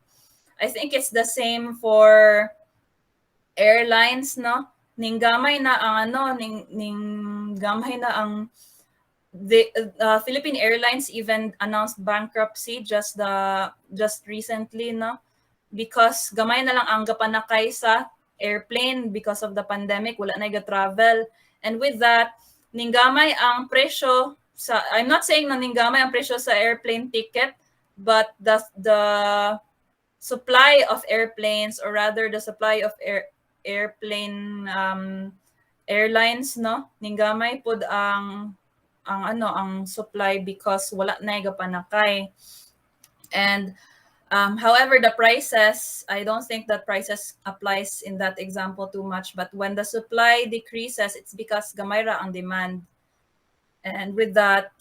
I think it's the same for airlines no, ning gamay na ang ning gamay na ang the Philippine Airlines even announced bankruptcy just recently no, because gamay na lang ang gapanakay sa airplane because of the pandemic, wala na travel, and with that ninggamay ang presyo sa, I'm not saying na ninggamay ang presyo sa airplane ticket, but the supply of airplanes, or rather the supply of airplane airlines no, ninggamay pod ang supply because wala na gapanakay. And however, the prices, I don't think that prices applies in that example too much, but when the supply decreases, it's because gamay ra ang demand. And with that,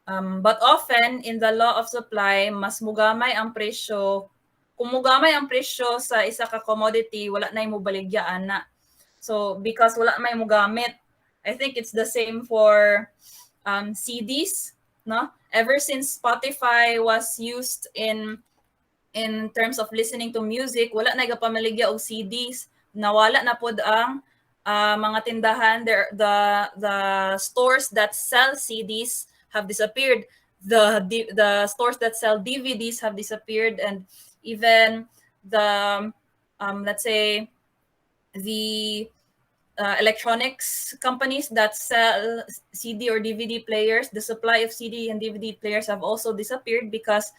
but often in the law of supply, mas mugamay ang presyo. Kung mugamay ang presyo sa isa ka commodity, wala na yung mubaligyaan na. So because wala may mugamit, I think it's the same for CDs, no? Ever since Spotify was used in terms of listening to music, wala na gapamaligya og CDs, nawala na pod ang mga tindahan. The stores that sell CDs have disappeared. The stores that sell DVDs have disappeared, and even the let's say the electronics companies that sell CD or DVD players, the supply of CD and DVD players have also disappeared because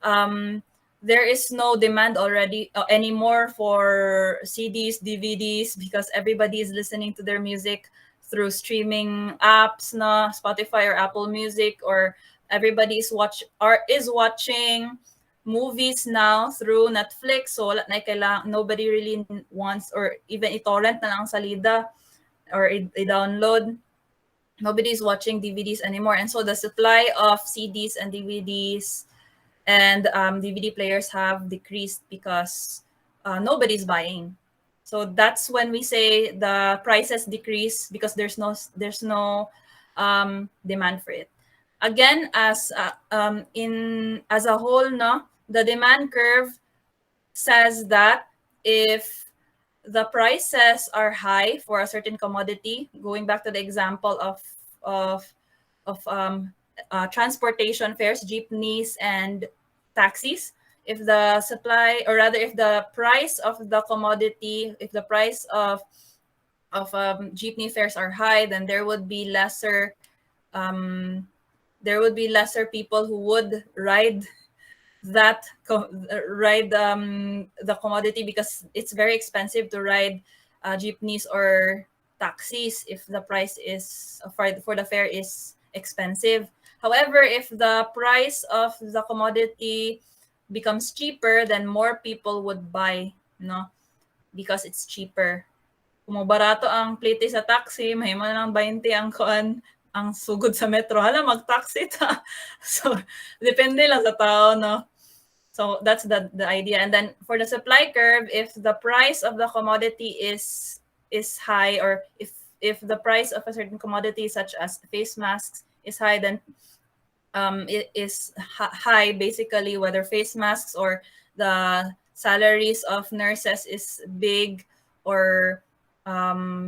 there is no demand already anymore for CDs, DVDs, because everybody is listening to their music through streaming apps, na Spotify or Apple Music, or everybody is watching movies now through Netflix. So wala na kailangan, nobody really wants, or even i-torrent na lang salida or i-download. Nobody is watching DVDs anymore, and so the supply of CDs and DVDs and DVD players have decreased because nobody's buying. So that's when we say the prices decrease because there's no demand for it. Again, as a whole, no, the demand curve says that if the prices are high for a certain commodity, going back to the example of transportation fares, jeepneys and taxis, if the supply, or rather if the price of the commodity, if the price of jeepney fares are high, then there would be lesser people who would that ride the commodity, because it's very expensive to ride jeepneys or taxis if the price is for the fare is expensive. However, if the price of the commodity becomes cheaper, then more people would buy, no, because it's cheaper. Kung barato ang plate sa taxi, may man lang 20 ang sugod sa metro. Hala, mag-taxi ta. So, depende lang sa tao, no? So that's the idea. And then for the supply curve, if the price of the commodity is high, or if the price of a certain commodity such as face masks is high, then it is high basically, whether face masks or the salaries of nurses is big, or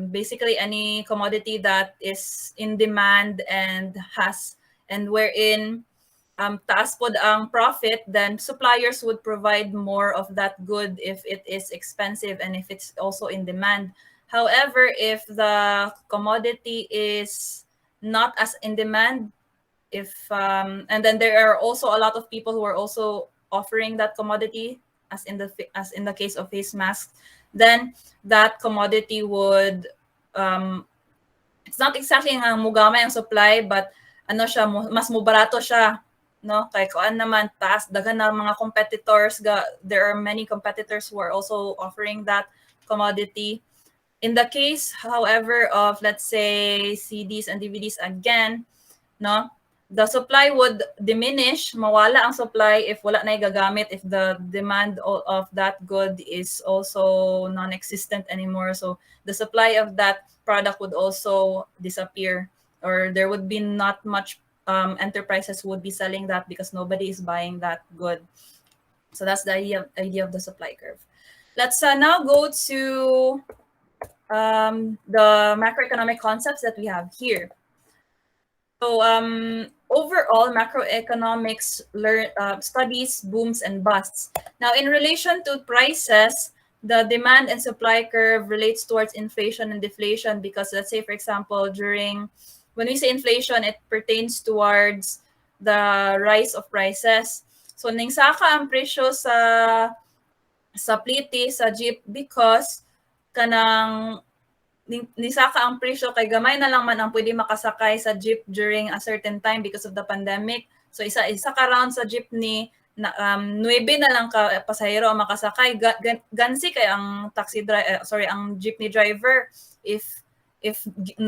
basically any commodity that is in demand and wherein taas pod ang profit, then suppliers would provide more of that good if it is expensive and if it's also in demand. However, if the commodity is not as in demand, and then there are also a lot of people who are also offering that commodity, as in the case of face masks, then that commodity would it's not exactly nga mugamay ang supply, but ano siya, mas mubarato siya, no, kay kuan naman taas daghan na mga competitors, there are many competitors who are also offering that commodity. In the case, however, of let's say CDs and DVDs, again, no, the supply would diminish, mawala ang supply if wala na gagamit, if the demand of that good is also non-existent anymore. So the supply of that product would also disappear, or there would be not much enterprises would be selling that because nobody is buying that good. So that's the idea of the supply curve. Let's now go to the macroeconomic concepts that we have here. So overall, macroeconomics studies booms and busts. Now, in relation to prices, the demand and supply curve relates towards inflation and deflation, because let's say, for example, when we say inflation, it pertains towards the rise of prices. So, ningsaka ang presyo sa pliti, sa jeep, because kanang nisaka ang presyo kay gamay na lang man ang pwede makasakay sa jeep during a certain time because of the pandemic. So isa ka round sa jeepney na 9 na lang ka pasahero ang makasakay. Gansi kay ang ang jeepney driver, if 9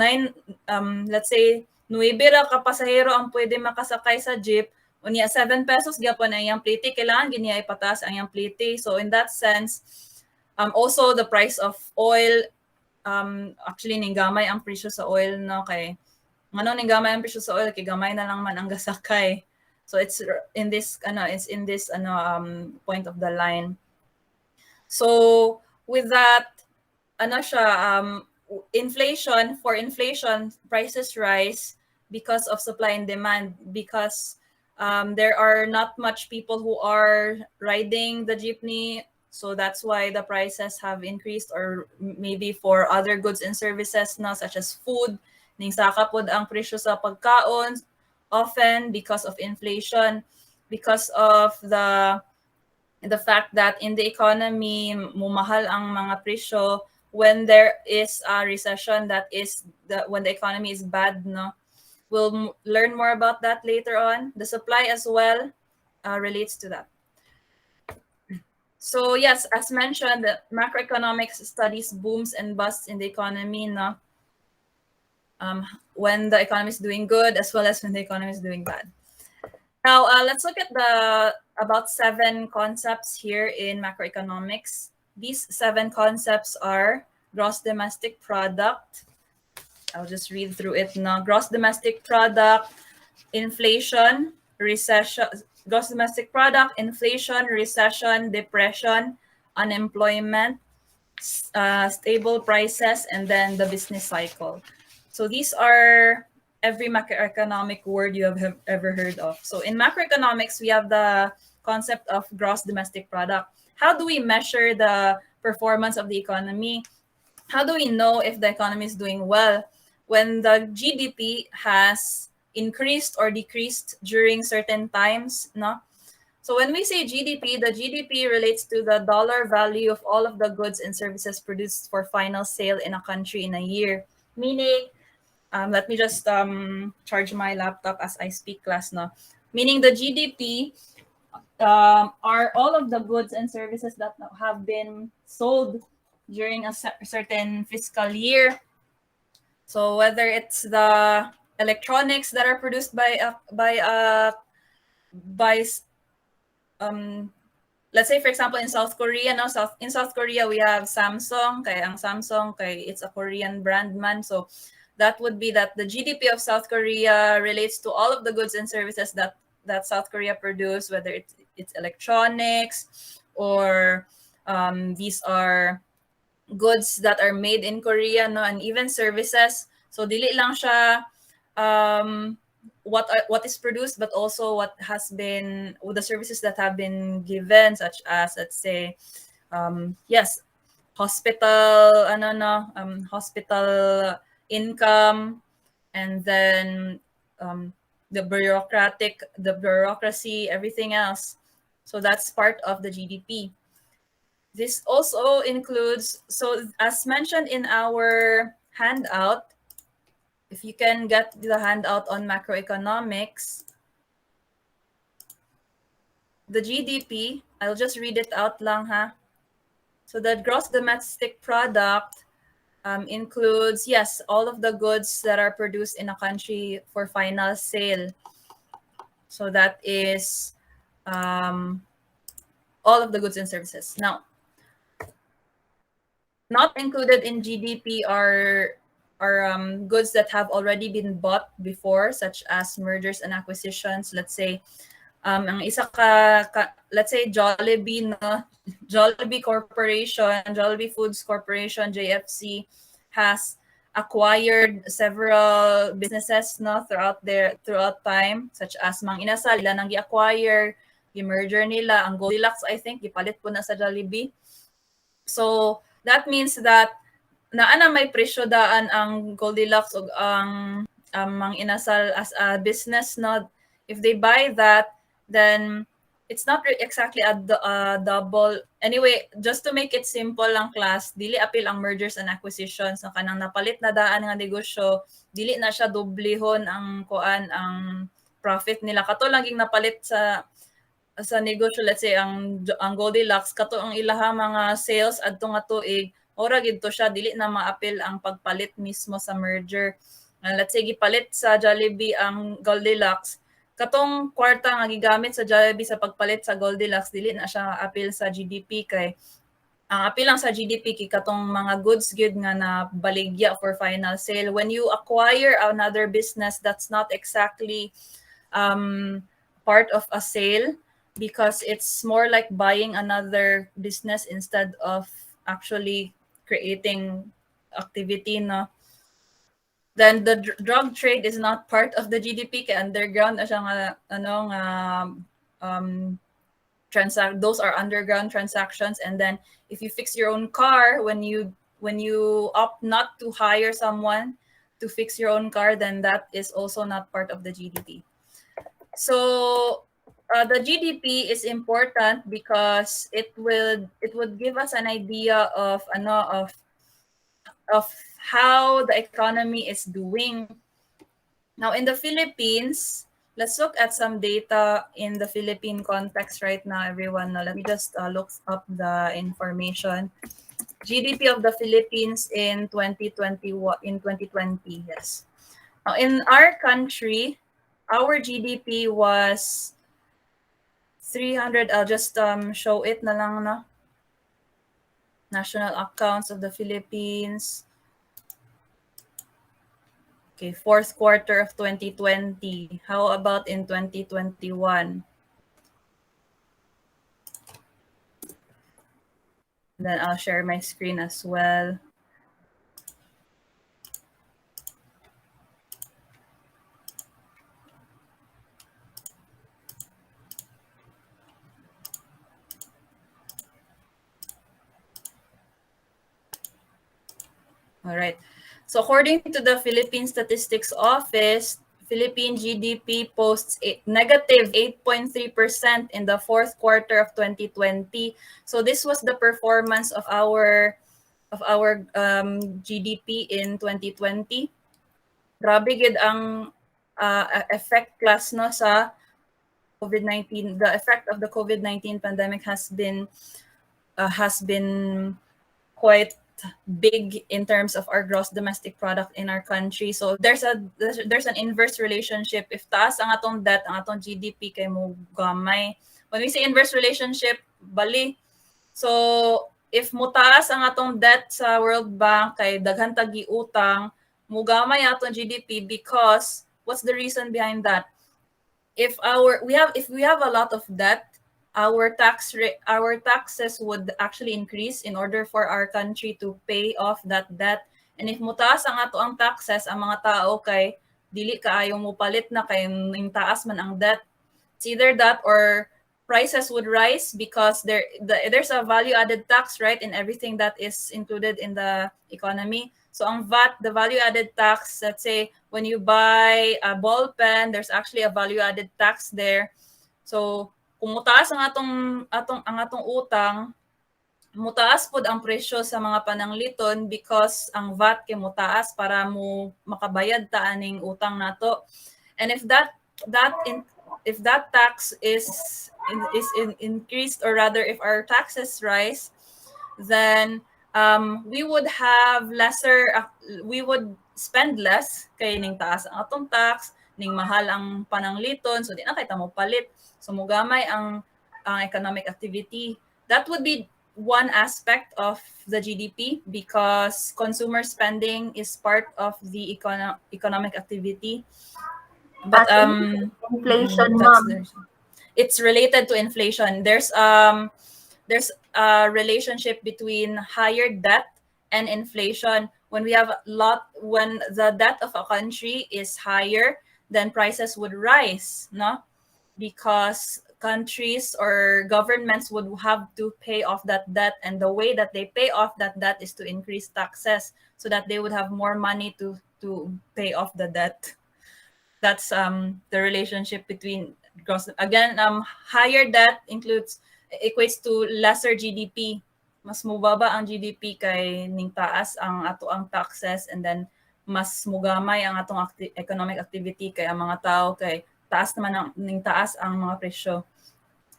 let's say 9 ra ka pasahero ang pwede makasakay sa jeep, unya 7 pesos gyapon ang iyang pliti, kailangan giniya ipataas ang iyang pliti. So in that sense, also the price of oil, actually ninggamay ang presyo sa oil, no, kay ninggamay ang presyo sa oil kay gamay na lang man ang gasakay. So it's in this point of the line. So with that, inflation, prices rise because of supply and demand, because there are not much people who are riding the jeepney. So that's why the prices have increased, or maybe for other goods and services na, such as food, ning saka pod ang presyo sa pagkaon often because of inflation. because of the fact that in the economy, mumahal ang mga presyo when there is a recession, that is when the economy is bad, no? We'll learn more about that later on. The supply as well relates to that. So yes, as mentioned, the macroeconomics studies booms and busts in the economy, no? When the economy is doing good as well as when the economy is doing bad. Now, let's look at about 7 concepts here in macroeconomics. These 7 concepts are gross domestic product. I'll just read through it now. Gross domestic product, inflation, recession, gross domestic product, inflation, recession, depression, unemployment, stable prices, and then the business cycle. So these are every macroeconomic word you have ever heard of. So in macroeconomics, we have the concept of gross domestic product. How do we measure the performance of the economy? How do we know if the economy is doing well? When the GDP has increased or decreased during certain times, no? So when we say GDP, the GDP relates to the dollar value of all of the goods and services produced for final sale in a country in a year. Meaning, let me just charge my laptop as I speak class now. Meaning the GDP are all of the goods and services that have been sold during a certain fiscal year. So whether it's the electronics that are produced by let's say for example in South Korea, no, in South Korea we have Samsung, kaya ang Samsung kay it's a Korean brand man. So that would be that the GDP of South Korea relates to all of the goods and services that South Korea produce, whether it's electronics or these are goods that are made in Korea, no, and even services. So dili lang siya what is produced, but also what has been the services that have been given, such as let's say yes, hospital hospital income, and then the bureaucracy, everything else. So that's part of the GDP. This also includes, so as mentioned in our handout, if you can get the handout on macroeconomics, the GDP, I'll just read it out lang ha. So the gross domestic product includes, yes, all of the goods that are produced in a country for final sale. So that is all of the goods and services. Now, not included in GDP are goods that have already been bought before, such as mergers and acquisitions. Let's say, ang isa let's say Jollibee, no? Jollibee Corporation, Jollibee Foods Corporation, JFC, has acquired several businesses, no, throughout time, such as Mang Inasal, ila nang gi-acquire, gi-merger nila. Ang Goldilocks, I think, gipalit po na sa Jollibee. So that means that naana may presyo daan ang Goldilocks o ang Mang Inasal as a business, no? If they buy that, then it's not exactly a double. Anyway, just to make it simple lang class, dili apil ang mergers and acquisitions na kanang napalit na daan nga negosyo, dili na siya doblehon ang ang profit nila. Kato laging napalit sa negosyo, let's say ang Goldilocks, kato ang ilaha mga sales adto nga tuig, ora gid to siya, dili na maapil ang pagpalit mismo sa merger. Let's say gipalit sa Jollibee ang Goldilocks, katong kwarta nga gigamit sa Jollibee sa pagpalit sa Goldilocks, dili na siya apil sa GDP kay ang apil lang sa GDP kay katong mga goods gyud nga na baligya for final sale. When you acquire another business, that's not exactly part of a sale, because it's more like buying another business instead of actually creating activity, no? Then the drug trade is not part of the GDP, kaya underground na siya nga those are underground transactions. And then if you fix your own car, when you opt not to hire someone to fix your own car, then that is also not part of the GDP. So the GDP is important because it would give us an idea of of how the economy is doing. Now in the Philippines, let's look at some data in the Philippine context right now, everyone. Now, let me just look up the information. GDP of the Philippines in 2020, yes. Now, in our country, our GDP was 300. I'll just show it na lang na. National accounts of the Philippines. Okay, fourth quarter of 2020. How about in 2021? Then I'll share my screen as well. All right. So according to the Philippine Statistics Office, Philippine GDP posts a negative 8.3% in the fourth quarter of 2020. So this was the performance of our GDP in 2020. Grabe gid ang effect class no sa COVID-19. The effect of the COVID-19 pandemic has been quite big in terms of our gross domestic product in our country. So there's an inverse relationship. If taas ang atong debt, ang atong GDP kay mo gamay. When we say inverse relationship, bali. So if mutaas ang atong debt sa World Bank kay daghan tag giutang, mugamay atong GDP because what's the reason behind that? If we have a lot of debt, our taxes would actually increase in order for our country to pay off that debt. And if mutaas ang ato ang taxes, ang mga tao kay dili kaayo mo palit na kay ning taas man ang debt. It's either that or prices would rise because there's a value added tax, right, in everything that is included in the economy. So ang VAT, the value added tax, let's say when you buy a ball pen, there's actually a value added tax there. So kung mutaas ang atong utang, mutaas pod ang presyo sa mga panangliton because ang VAT kay mutaas para mo makabayad ta aning utang nato. And if that tax is increased, or rather if our taxes rise, then we would spend less kay ning taas ang atong tax, ning mahal ang panangliton, so di na kita mo palit. So mugamay ang economic activity. That would be one aspect of the GDP because consumer spending is part of the economic activity. But inflation, ma'am. It's related to inflation. There's a relationship between higher debt and inflation. When the debt of a country is higher, then prices would rise, no? Because countries or governments would have to pay off that debt, and the way that they pay off that debt is to increase taxes so that they would have more money to pay off the debt. That's the relationship between higher debt equates to lesser GDP. Mas mubaba ang GDP kay ning taas ang ato ang taxes, and then mas mugamay ang atong economic activity kay ang mga tao kay taas naman ning taas ang mga presyo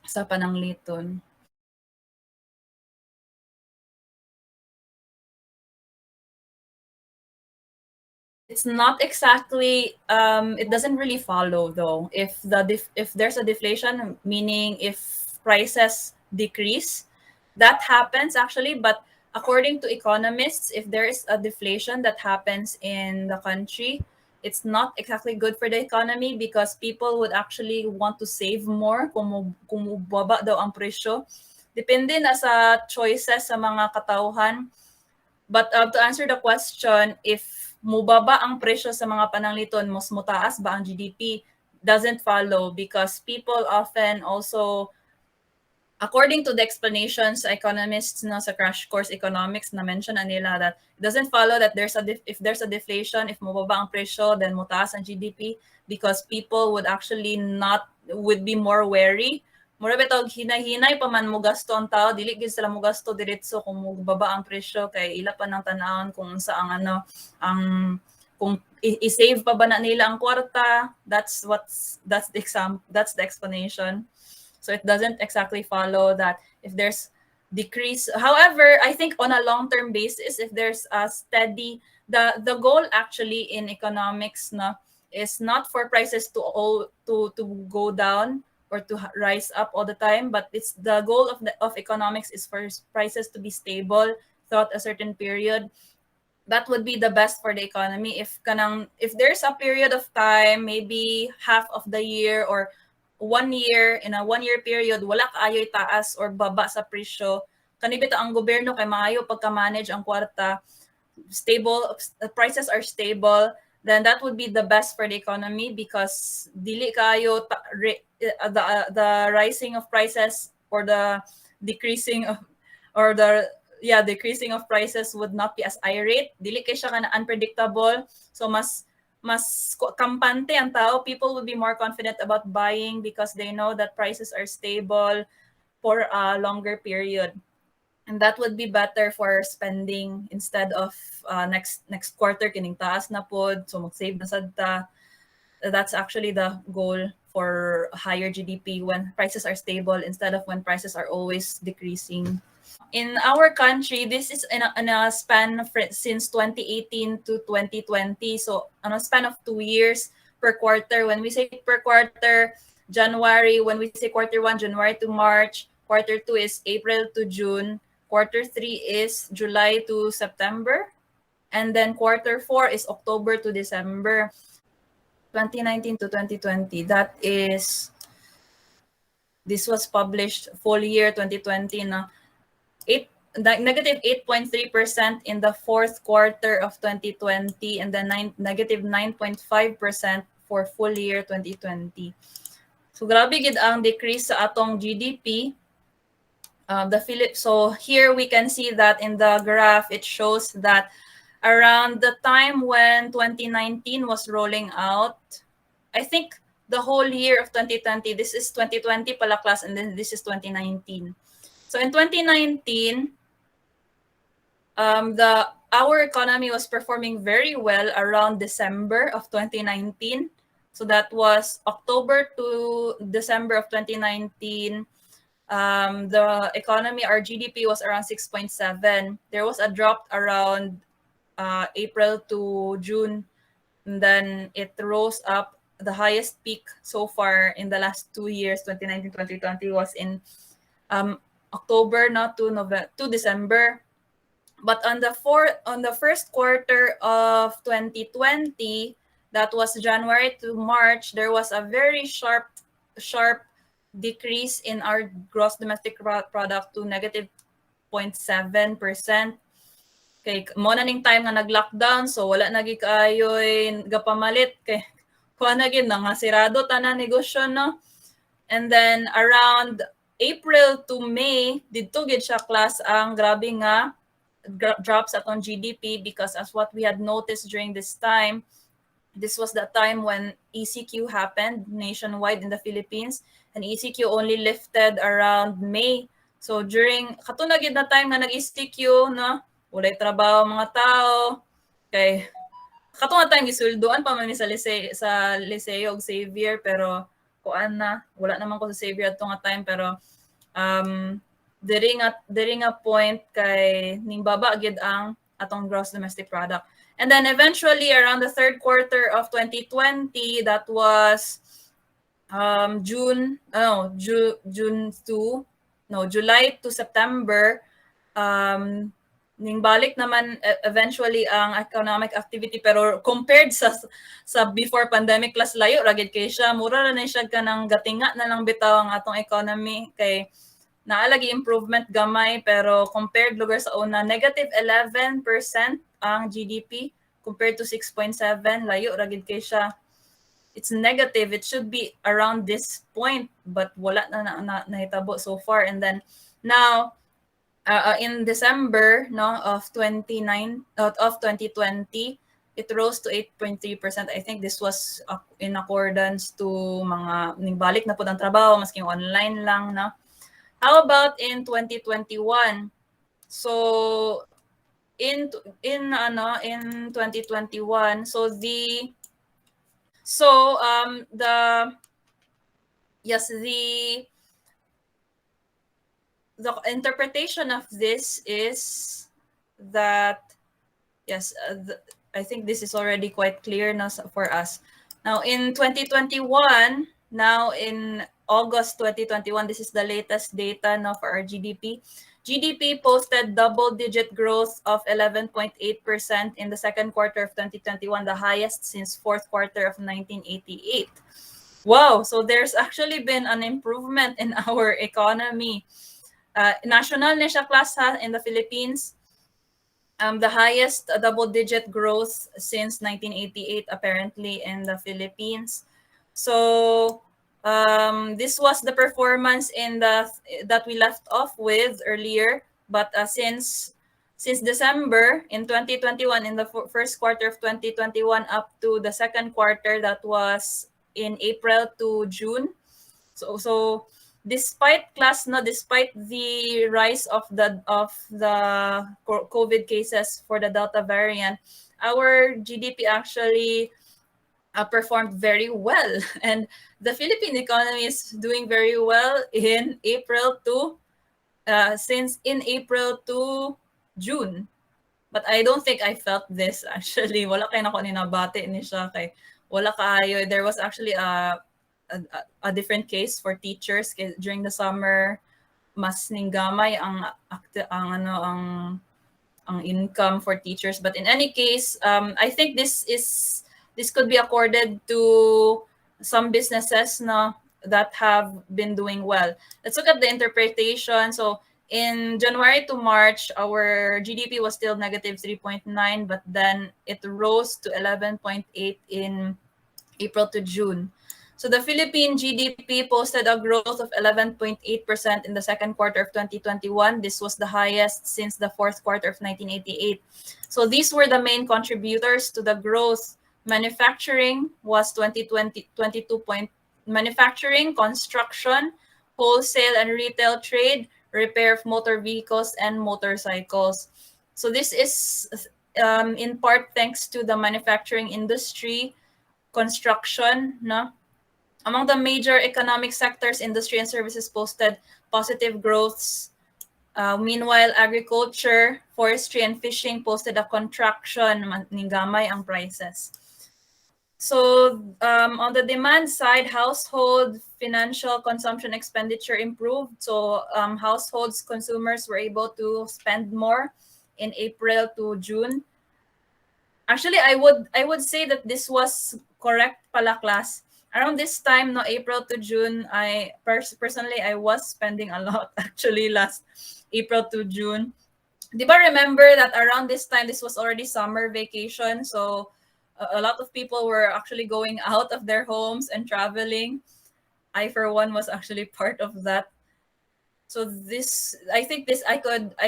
sa panangliton. It's not exactly it doesn't really follow though. If there's a deflation, meaning if prices decrease, that happens actually. But according to economists, if there is a deflation that happens in the country, it's not exactly good for the economy because people would actually want to save more kung baba daw ang presyo. Depende na sa choices sa mga katauhan. But to answer the question, if mubaba ang presyo sa mga panangliton, mas mutaas ba ang GDP? Doesn't follow because people often also according to the explanations sa economists na sa crash course economics na mention na nila that it doesn't follow that if there's a deflation, if mababa ang presyo, then mutaas ang GDP because people would be more wary. Mura bitaw hinay-hinay pa man mo gasto ang tao, dili gid sila mo gasto diretso kung mababa ang presyo kay ila pa nang tan-awon kung sa ang kung i-save pa ba na nila ang kwarta. That's the explanation. So it doesn't exactly follow that if there's decrease. However, I think on a long-term basis, if there's a steady, the goal actually in economics is not for prices to go down or to rise up all the time, but it's the goal of economics is for prices to be stable throughout a certain period. That would be the best for the economy if there's a period of time, maybe half of the year or 1 year, in a 1 year period, wala kaayo'y taas or baba sa presyo, kanibita ang gobyerno kay maayo pagka-manage ang kwarta, stable, prices are stable, then that would be the best for the economy because dili kayo the rising of prices or the decreasing of or the decreasing of prices would not be as irate. Dili kay siya kana unpredictable. So mas kampante ang tao. People would be more confident about buying because they know that prices are stable for a longer period. And that would be better for spending instead of next quarter kining taas na pod, so mag-save na sad ta. That's actually the goal for higher GDP when prices are stable instead of when prices are always decreasing. In our country, this is in a span since 2018 to 2020. So on a span of 2 years per quarter. When we say per quarter, January, when we say quarter 1, January to March, quarter 2 is April to June, quarter 3 is July to September, and then quarter 4 is October to December. 2019 to 2020, this was published full year 2020 na negative 8.3% in the fourth quarter of 2020 and then negative 9.5% for full year 2020. So grabe gid ang decrease sa atong GDP. So here we can see that in the graph it shows that around the time when 2019 was rolling out, I think the whole year of 2020, this is 2020 pala class and then this is 2019. So in 2019, our economy was performing very well around December of 2019. So that was October to December of 2019. The economy, our GDP was around 6.7. There was a drop around April to June, and then it rose up. The highest peak so far in the last 2 years, 2019-2020, was in October to December. But on the first quarter of 2020, that was January to March, there was a very sharp decrease in our gross domestic product to negative 0.7%. Kay mo na ning time nga nag-lockdown, so wala na gi kaayoy gapamalit kay kuha na gid nga sirado tanan negosyo, no? And then around April to May, didto gid siya class ang grabe nga drops at on GDP because as what we had noticed during this time, this was the time when ECQ happened nationwide in the Philippines, and ECQ only lifted around May. So during katunag na time nga nag-ECQ, no, walay trabaho mga tao, kay katong time gisulduan pa man sa Liceo og Xavier, pero kuan na wala naman ko sa Xavier atong time, pero diri nga point kay ning baba gid ang atong gross domestic product. And then eventually around the third quarter of 2020, that was July to September, ning balik naman eventually ang economic activity, pero compared sa before pandemic plus layo ragid kay siya, mura na siya kanang gatinga na lang bitaw ang atong economy, kay naalagi improvement gamay, pero compared lugar sa una, negative 11% ang GDP compared to 6.7, layo ragid kay siya. it's negative. It should be around this point, but wala na nahitabo so far. And then now, in December of 2020, it rose to 8.3%. I think this was in accordance to mga balik na po ng trabaho, maski online lang. No? How about in 2021? So in 2021, so the interpretation of this is that, yes, I think this is already quite clear now for us. Now in 2021, now in August 2021, this is the latest data now for our GDP. GDP posted double-digit growth of 11.8% in the second quarter of 2021, the highest since fourth quarter of 1988. Wow, so there's actually been an improvement in our economy. National na siya class in the Philippines. The highest double-digit growth since 1988, apparently, in the Philippines. So this was the performance that we left off with earlier. But since December in 2021, in the first quarter of 2021 up to the second quarter, that was in April to June. So despite the rise of the COVID cases for the Delta variant, our GDP actually performed very well, and the Philippine economy is doing very well in April to June. But I don't think I felt this actually. Wala kayo nako ninabati ni siya kay wala kaayo. There was actually a different case for teachers during the summer. Mas ninggamay ang income for teachers. But in any case, I think this could be accorded to some businesses that have been doing well. Let's look at the interpretation. So in January to March, our GDP was still negative 3.9, but then it rose to 11.8 in April to June. So the Philippine GDP posted a growth of 11.8% in the second quarter of 2021. This was the highest since the fourth quarter of 1988. So these were the main contributors to the growth. Manufacturing was 22 point. Manufacturing, construction, wholesale and retail trade, repair of motor vehicles and motorcycles. So this is in part thanks to the manufacturing industry, construction, no? Among the major economic sectors, industry and services posted positive growths. Meanwhile, agriculture, forestry, and fishing posted a contraction, ningamay ang prices. So on the demand side, household financial consumption expenditure improved. So households, consumers were able to spend more in April to June. Actually, I would say that this was correct pala class. Around this time, April to June, I personally was spending a lot actually last April to June. Di ba remember that around this time, this was already summer vacation, so a lot of people were actually going out of their homes and traveling. I, for one, was actually part of that. So I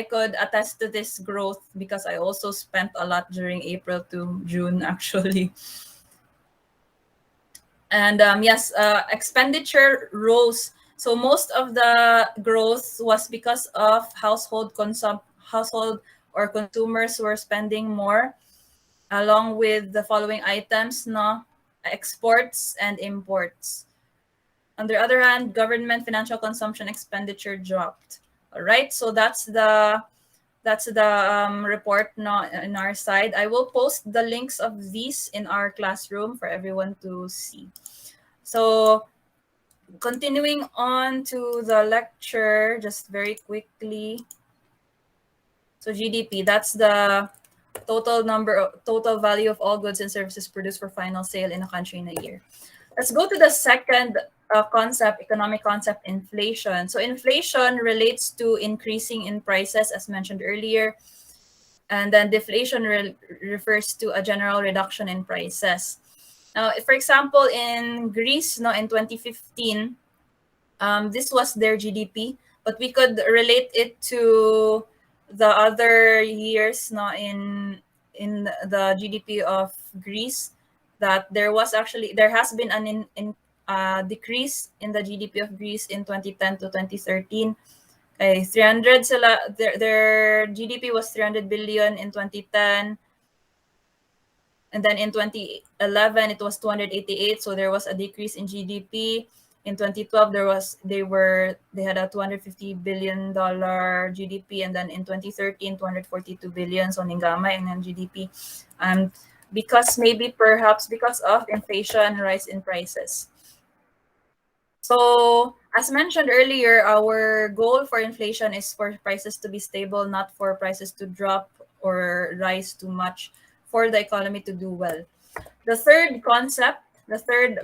could attest to this growth because I also spent a lot during April to June actually. And yes, expenditure rose. So most of the growth was because of household or consumers were spending more, along with the following items, exports and imports. On the other hand, government financial consumption expenditure dropped. All right, so that's the report in our side. I will post the links of these in our classroom for everyone to see. So continuing on to the lecture, just very quickly. So GDP, that's the total value of all goods and services produced for final sale in a country in a year. Let's go to the second economic concept, inflation. So inflation relates to increasing in prices, as mentioned earlier. And then deflation refers to a general reduction in prices. Now, for example, in Greece, no, in 2015, this was their GDP, but we could relate it to the other years, no, in the GDP of Greece, that there has been an decrease in the GDP of Greece in 2010 to 2013. Okay, 300 sila, their GDP was 300 billion in 2010, and then in 2011 it was 288, so there was a decrease in GDP. In 2012 they had a 250 billion dollar GDP, and then in 2013 242 billion, so ninggama in GDP. Because perhaps because of inflation, rise in prices. So, as mentioned earlier, our goal for inflation is for prices to be stable, not for prices to drop or rise too much for the economy to do well. The third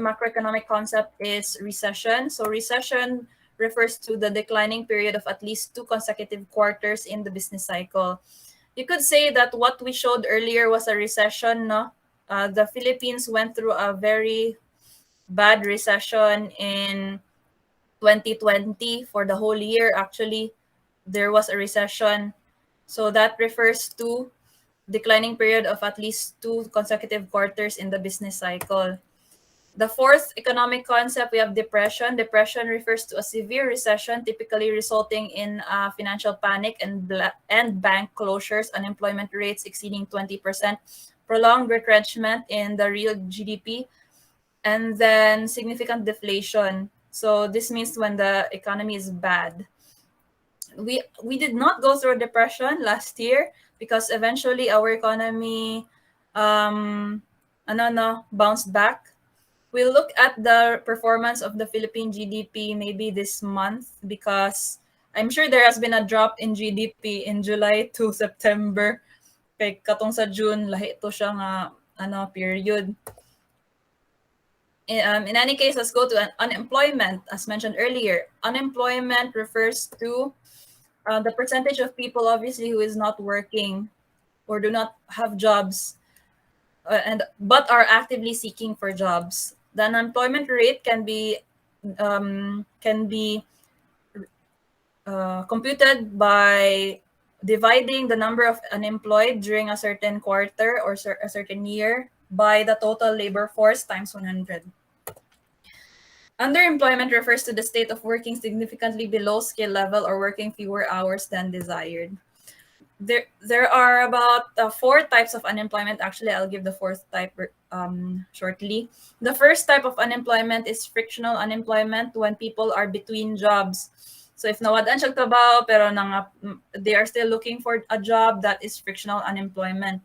macroeconomic concept is recession. So, recession refers to the declining period of at least 2 consecutive quarters in the business cycle. You could say that what we showed earlier was a recession, no? The Philippines went through a very bad recession in 2020. For the whole year, actually, there was a recession. So that refers to declining period of at least 2 consecutive quarters in the business cycle. The fourth economic concept, we have depression. Depression refers to a severe recession, typically resulting in financial panic and bank closures, unemployment rates exceeding 20%, prolonged retrenchment in the real GDP, and then significant deflation. So this means when the economy is bad. We did not go through a depression last year because eventually our economy bounced back. We'll look at the performance of the Philippine GDP maybe this month, because I'm sure there has been a drop in GDP in July to September. Kay katong sa June lahi to siya nga period. In any case, let's go to unemployment. As mentioned earlier, unemployment refers to the percentage of people, obviously, who is not working or do not have jobs, but are actively seeking for jobs. The unemployment rate can be computed by dividing the number of unemployed during a certain quarter or a certain year by the total labor force times 100. Underemployment refers to the state of working significantly below skill level or working fewer hours than desired. There are about 4 types of unemployment. Actually, I'll give the fourth type shortly. The first type of unemployment is frictional unemployment, when people are between jobs. So if nawadan siya trabaho pero they are still looking for a job, that is frictional unemployment.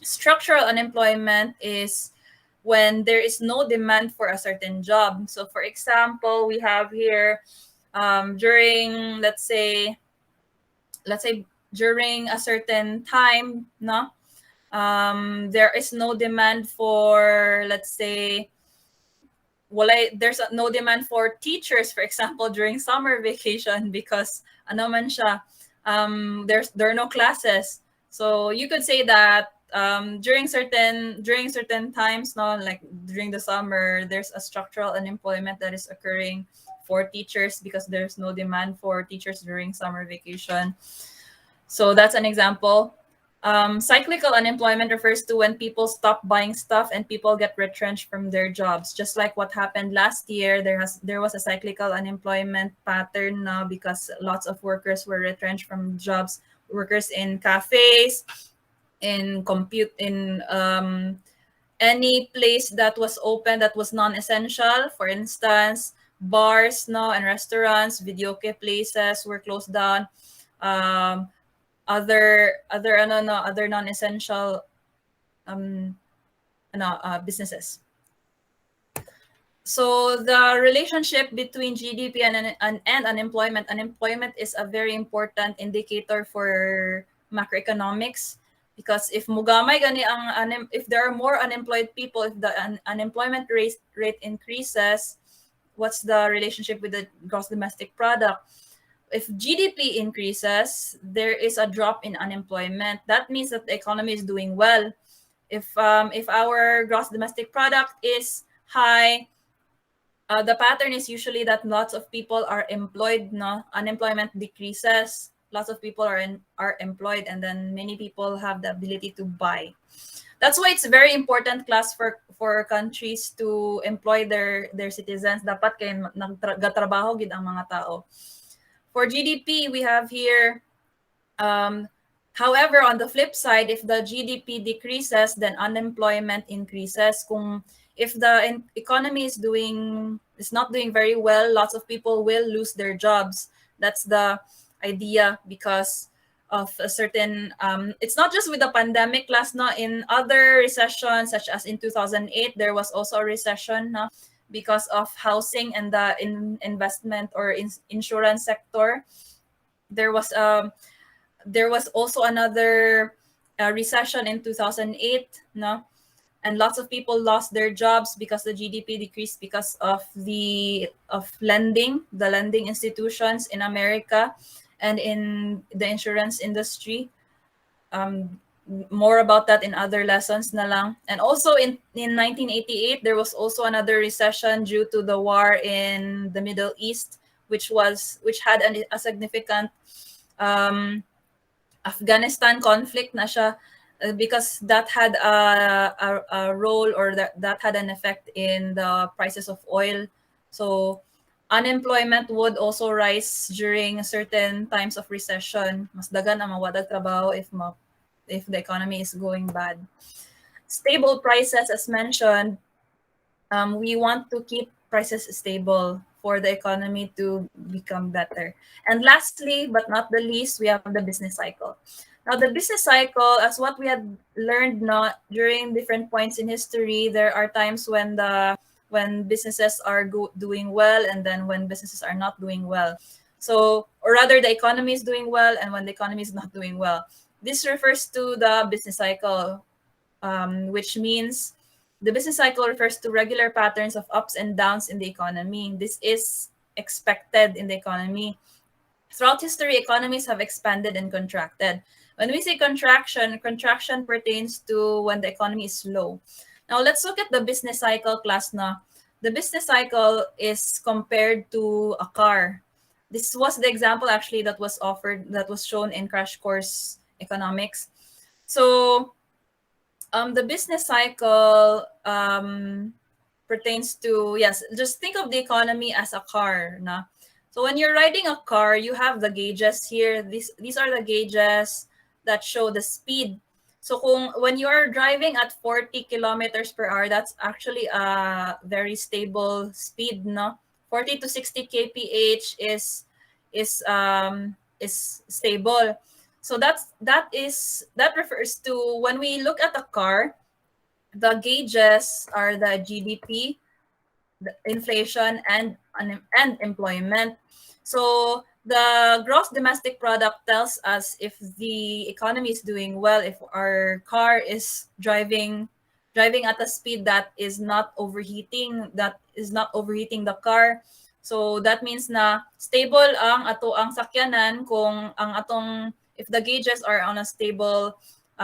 Structural unemployment is when there is no demand for a certain job. So for example, we have here during let's say during a certain time, no, there is no demand for, let's say, there's no demand for teachers, for example, during summer vacation, because ano man siya, there are no classes. So you could say that during certain times, no, like during the summer, there's a structural unemployment that is occurring for teachers because there's no demand for teachers during summer vacation. So that's an example. Cyclical unemployment refers to when people stop buying stuff and people get retrenched from their jobs. Just like what happened last year, there was a cyclical unemployment pattern now because lots of workers were retrenched from jobs. Workers in cafes, in any place that was open that was non-essential. For instance, bars, no, and restaurants, videoke places were closed down. Other non-essential businesses. So the relationship between GDP and unemployment. Unemployment is a very important indicator for macroeconomics, because if mugamay gani if there are more unemployed people, if the unemployment rate increases, what's the relationship with the gross domestic product? If GDP increases, there is a drop in unemployment. That means that the economy is doing well. If our gross domestic product is high, the pattern is usually that lots of people are employed, no, unemployment decreases, lots of people are employed, and then many people have the ability to buy. That's why it's very important, class, for countries to employ their citizens. Dapat kay nagtrabaho gid ang mga tao. For GDP, we have here, however, on the flip side, if the GDP decreases, then unemployment increases. If the economy is not doing very well, lots of people will lose their jobs. That's the idea, because of a certain, it's not just with the pandemic, last, no, in other recessions, such as in 2008, there was also a recession, no, because of housing and the investment or insurance sector. There was also another recession in 2008, no, and lots of people lost their jobs because the GDP decreased because of the lending institutions in America and in the insurance industry. More about that in other lessons na lang. And also in 1988, there was also another recession due to the war in the Middle East, which had a significant Afghanistan conflict na siya, because that had a role, or that had an effect in the prices of oil. So unemployment would also rise during certain times of recession. Mas dagan ang mawadag trabaho if the economy is going bad. Stable prices, as mentioned, we want to keep prices stable for the economy to become better. And lastly, but not the least, we have the business cycle. Now, the business cycle, as what we had learned not during different points in history, there are times when businesses are doing well, and then when businesses are not doing well. So, or rather, the economy is doing well, and when the economy is not doing well. This refers to the business cycle, which means the business cycle refers to regular patterns of ups and downs in the economy. This is expected in the economy. Throughout history, economies have expanded and contracted. When we say contraction pertains to when the economy is slow. Now, let's look at the business cycle, class na. The business cycle is compared to a car. This was the example actually that was shown in Crash Course Economics. So, the business cycle pertains to, yes, just think of the economy as a car, na. So when you're riding a car, you have the gauges here. These are the gauges that show the speed. So when you are driving at 40 kilometers per hour, that's actually a very stable speed, no? 40 to 60 kph is stable. So that refers to when we look at a car, the gauges are the GDP, the inflation, and employment. So the gross domestic product tells us if the economy is doing well, if our car is driving at a speed that is not overheating the car. So that means na stable ang sakyanan kung if the gauges are on a stable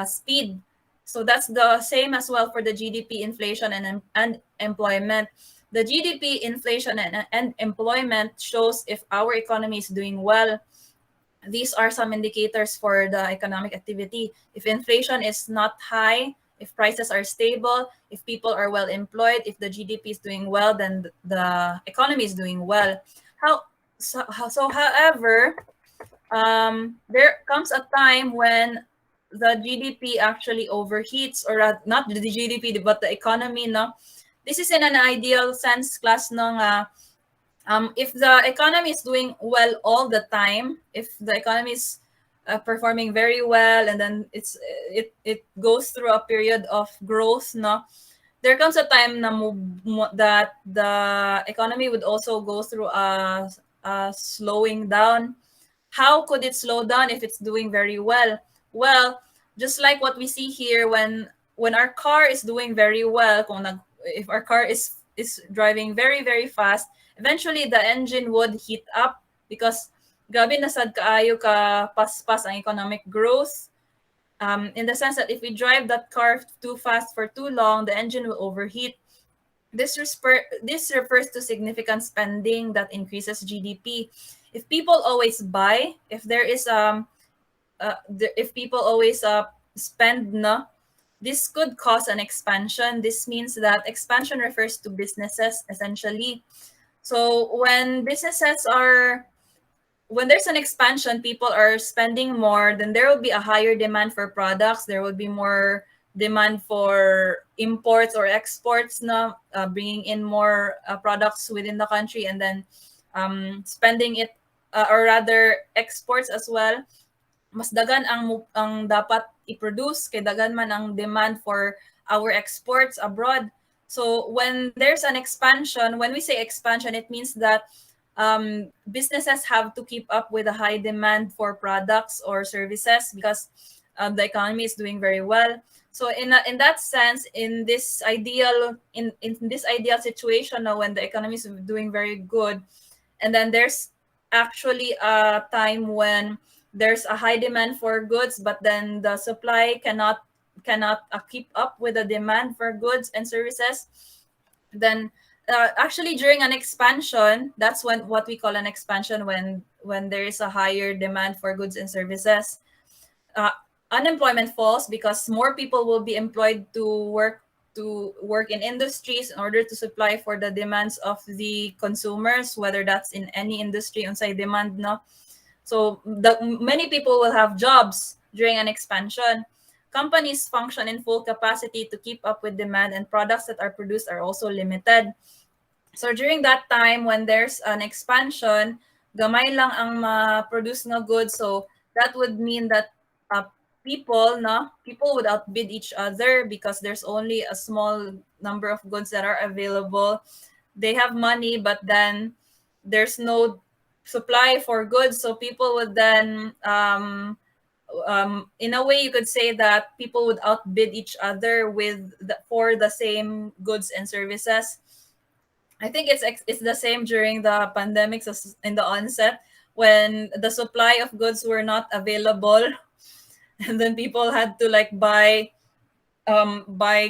speed. So that's the same as well for the GDP, inflation, and employment. The GDP, inflation, and employment shows if our economy is doing well. These are some indicators for the economic activity. If inflation is not high, if prices are stable, if people are well employed, if the GDP is doing well, then the economy is doing well. However, there comes a time when the GDP actually overheats, or not the GDP, but the economy, no? This is in an ideal sense, class, no, if the economy is doing well all the time, if the economy is performing very well, and then it goes through a period of growth, no? There comes a time that the economy would also go through a slowing down. How could it slow down if it's doing very well? Well, just like what we see here, when our car is doing very well, if our car is driving very, very fast, eventually the engine would heat up because grabe na sad kaayo ka paspas ang economic growth. in the sense that if we drive that car too fast for too long, the engine will overheat. This refers to significant spending that increases GDP. If people always buy, if people always spend, no, this could cause an expansion. This means that expansion refers to businesses essentially. So when there's an expansion, people are spending more, then there will be a higher demand for products. There will be more demand for imports or exports, no, bringing in more products within the country, and then spending it, or rather exports as well. Mas dagan ang dapat i-produce kay dagan man ang demand for our exports abroad. So when there's an expansion, when we say expansion, it means that businesses have to keep up with a high demand for products or services because the economy is doing very well. So in that sense, in this ideal situation now, when the economy is doing very good, and then there's actually a time when there's a high demand for goods, but then the supply cannot keep up with the demand for goods and services, then actually during an expansion, that's when what we call an expansion, when there is a higher demand for goods and services. uh, Unemployment falls because more people will be employed to work in industries in order to supply for the demands of the consumers, whether that's in any industry unsay demand, no. So many people will have jobs during an expansion. Companies function in full capacity to keep up with demand, and products that are produced are also limited. So during that time, when there's an expansion, gamay lang ang ma-produce nga goods. So that would mean that people would outbid each other because there's only a small number of goods that are available. They have money, but then there's no supply for goods. So people would then, in a way, you could say that people would outbid each other for the same goods and services. I think it's the same during the pandemics as in the onset, when the supply of goods were not available, and then people had to like buy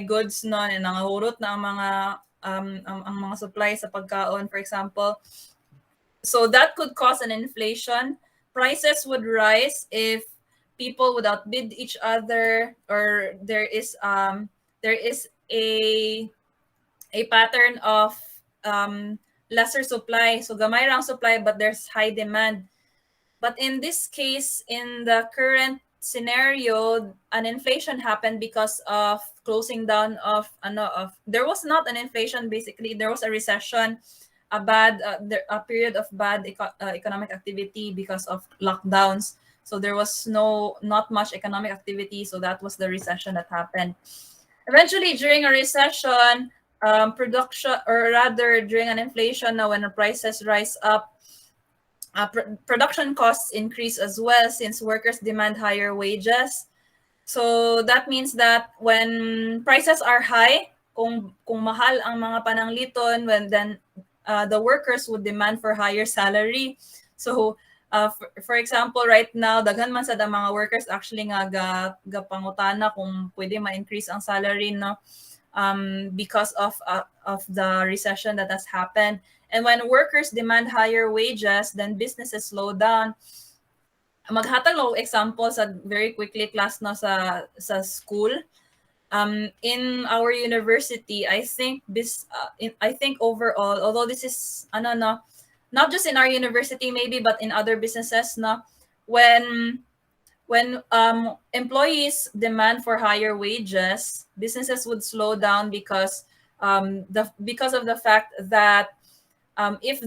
goods na nangahurot na ang mga ang mga supply sa pagkaon, for example. So that could cause an inflation. Prices would rise if people would outbid each other, or there is a pattern of lesser supply. So gamay lang supply, but there's high demand. But in this case, in the current scenario, an inflation happened because of closing down of there was not an inflation, basically there was a recession, a period of bad economic activity because of lockdowns. So there was not much economic activity, so that was the recession that happened. Eventually, during a recession, production, or rather during an inflation, now when the prices rise up, production costs increase as well since workers demand higher wages. So that means that when prices are high, kung mahal ang mga panangliton, then the workers would demand for higher salary. So for example, right now daghan man sad ang mga workers actually nga gapangutana kung pwede ma-increase ang salary, no, because of the recession that has happened. And when workers demand higher wages, then businesses slow down. Maghatag ko example sa very quickly class na sa school. In our university, I think overall, although this is not just in our university maybe, but in other businesses, no, when employees demand for higher wages, businesses would slow down because of the fact that if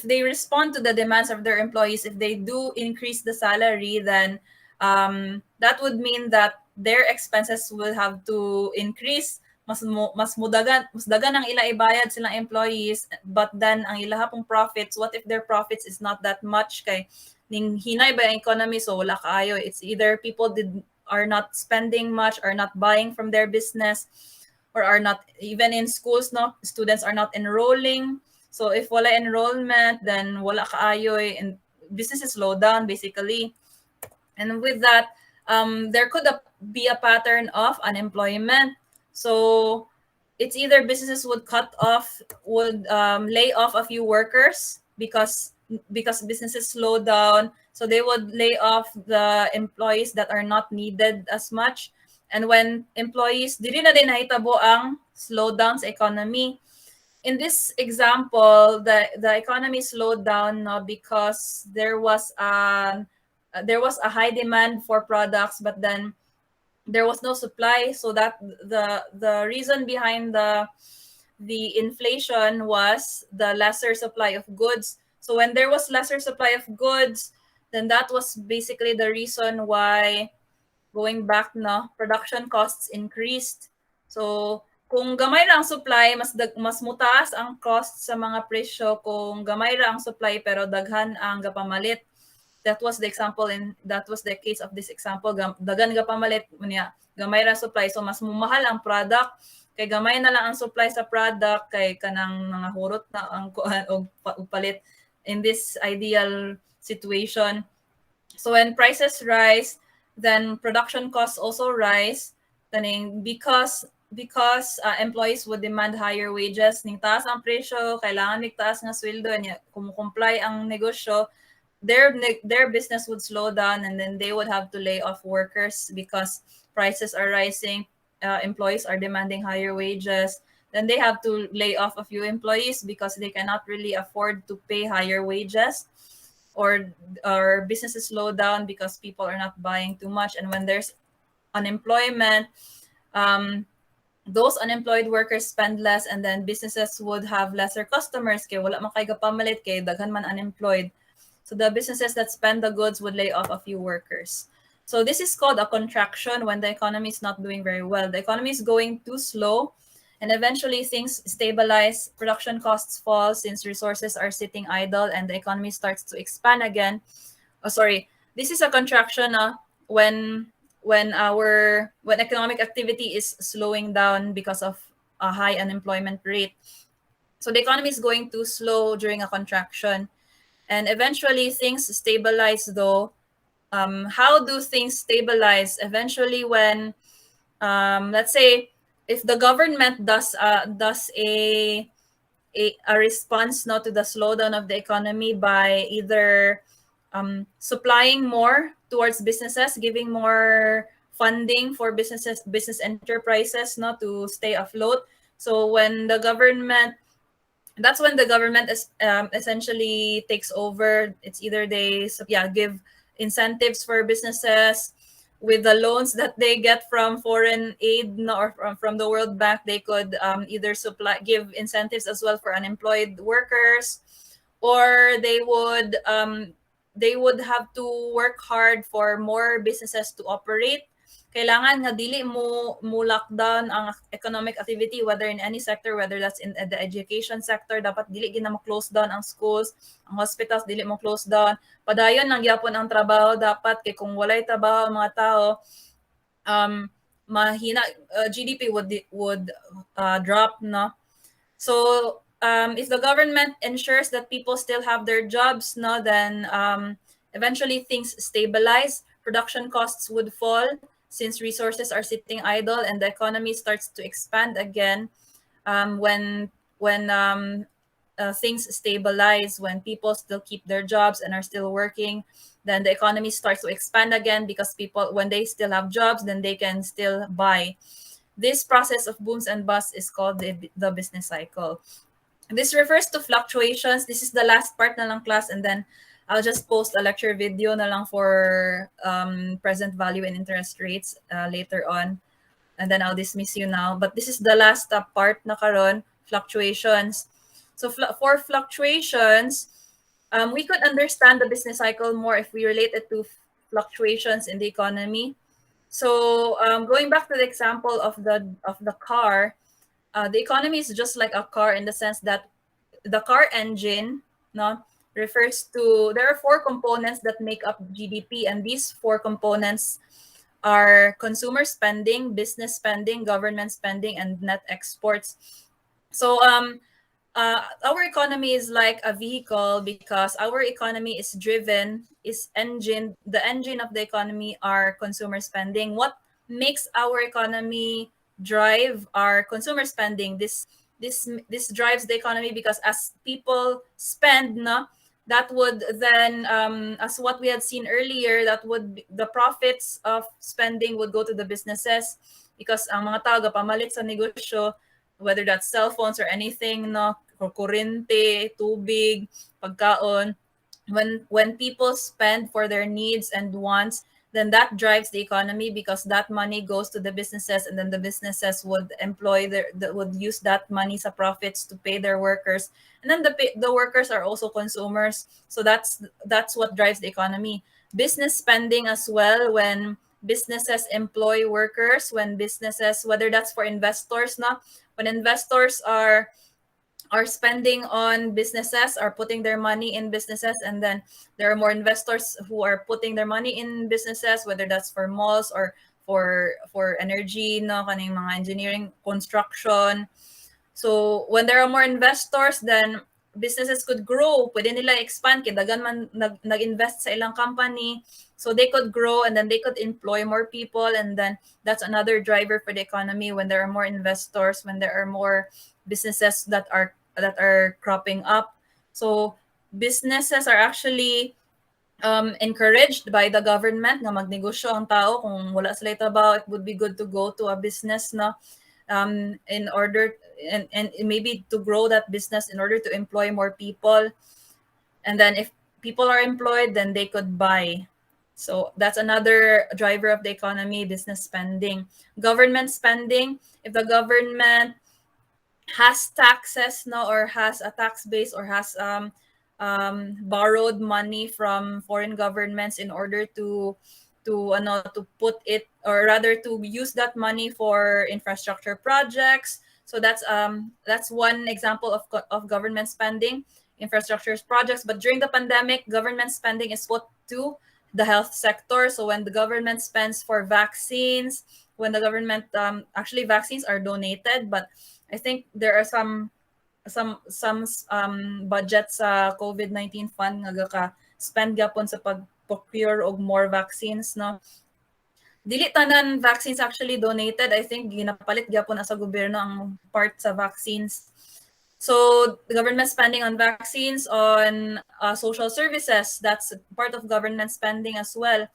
they respond to the demands of their employees, if they do increase the salary, then that would mean that their expenses will have to increase. Mas dagan ang ila ibayad silang employees, but then ang ila pong profits, what if their profits is not that much, kay ning hinay ba ang economy, so wala kaayo. It's either people are not spending much, are not buying from their business, or are not even in schools, no, students are not enrolling. So if wala enrollment, then wala kaayo, and businesses slow down basically. And with that, there could be a pattern of unemployment. So it's either businesses would lay off a few workers because businesses slow down. So they would lay off the employees that are not needed as much. And when employees, dili na din nahitabo ang slowdown sa economy. In this example, the economy slowed down because there was a high demand for products, but then there was no supply. So that the reason behind the inflation was the lesser supply of goods. So when there was lesser supply of goods, then that was basically the reason why, going back na, production costs increased. So kung gamay ra ang supply, mas mutaas ang cost sa mga presyo kung gamay ra ang supply pero daghan ang gapamalit. That was the example, and that was the case of this example. Daghan gapamalit unya, gamay ra supply, so mas mumahal ang product. Kay gamay na lang ang supply sa product, kay kanang mga hurot na ang kuan og palit in this ideal situation. So when prices rise, then production costs also rise. Taning because employees would demand higher wages, ning taas ang presyo, kailangan taas nga sweldo, niya kumukomply ang negosyo, their business would slow down, and then they would have to lay off workers because prices are rising, employees are demanding higher wages. Then they have to lay off a few employees because they cannot really afford to pay higher wages, or businesses slow down because people are not buying too much. And when there's unemployment, those unemployed workers spend less, and then businesses would have lesser customers kay wala man kay gapamalit kay daghan man unemployed. So the businesses that spend the goods would lay off a few workers. So this is called a contraction when the economy is not doing very well. The economy is going too slow, and eventually things stabilize, production costs fall since resources are sitting idle, and the economy starts to expand again. Oh, sorry. This is a contraction when economic activity is slowing down because of a high unemployment rate. So the economy is going too slow during a contraction. And eventually things stabilize though. How do things stabilize? Eventually when, let's say, if the government does a response not to the slowdown of the economy by either supplying more towards businesses, giving more funding for business enterprises not to stay afloat. So when the government that's when the government is essentially takes over. It's either they give incentives for businesses with the loans that they get from foreign aid, or from the World Bank. They could either give incentives as well for unemployed workers, or they would have to work hard for more businesses to operate. Kailangan nga dili mo lockdown ang economic activity, whether in any sector, whether that's in the education sector. Dapat dili gina mo close down ang schools, ang hospitals dili mo close down. Padayon nang gyapon ang trabaho dapat, kay kung walay trabaho ang mga tao, mahina, GDP would drop, no. So if the government ensures that people still have their jobs, no, then eventually things stabilize, production costs would fall since resources are sitting idle, and the economy starts to expand again. When things stabilize, when people still keep their jobs and are still working, then the economy starts to expand again, because people, when they still have jobs, then they can still buy. This process of booms and busts is called the business cycle. This refers to fluctuations. This is the last part na lang class, and then I'll just post a lecture video na lang for present value and interest rates later on, and then I'll dismiss you now. But this is the last part na karon, fluctuations. So for fluctuations, we could understand the business cycle more if we relate it to fluctuations in the economy. So going back to the example of the car, the economy is just like a car in the sense that the car engine, no, refers to, there are four components that make up GDP, and these four components are consumer spending, business spending, government spending, and net exports. So our economy is like a vehicle because our economy is driven, the engine of the economy are consumer spending. What makes our economy drive our consumer spending? This drives the economy because as people spend, no, that would then, as what we had seen earlier, the profits of spending would go to the businesses because ang mga tao pamalit sa negosyo, whether that's cell phones or anything, no, or kuryente, tubig, pagkaon. When people spend for their needs and wants, then that drives the economy because that money goes to the businesses, and then the businesses would would use that money sa profits to pay their workers, and then the workers are also consumers. So that's what drives the economy. Business spending as well, when businesses employ workers, when businesses, whether that's for investors, na, when investors are spending on businesses, are putting their money in businesses, and then there are more investors who are putting their money in businesses, whether that's for malls or for energy, no, kaning mga engineering, construction. So when there are more investors, then businesses could grow. Pwede nila expand kay dagan man nag-invest sa ilang company. So they could grow, and then they could employ more people, and then that's another driver for the economy when there are more investors, when there are more businesses that are cropping up. So businesses are actually encouraged by the government na magnegosyo ang tao. Kung wala sila trabaho, it would be good to go to a business na, in order, and maybe to grow that business in order to employ more people. And then if people are employed, then they could buy. So that's another driver of the economy, business spending. Government spending, if the government has taxes, no, or has a tax base, or has borrowed money from foreign governments in order to put it, or rather to use that money for infrastructure projects. So that's one example of government spending, infrastructure projects. But during the pandemic, government spending is put to the health sector. So when the government spends for vaccines, when the government, actually vaccines are donated, but I think there are some budget sa COVID-19 fund nga ka spend gapon sa pag-procure og more vaccines, no. Dili tanan vaccines actually donated. I think ginapalit gyapon sa gobyerno ang part sa vaccines. So the government spending on vaccines, on social services, that's part of government spending as well.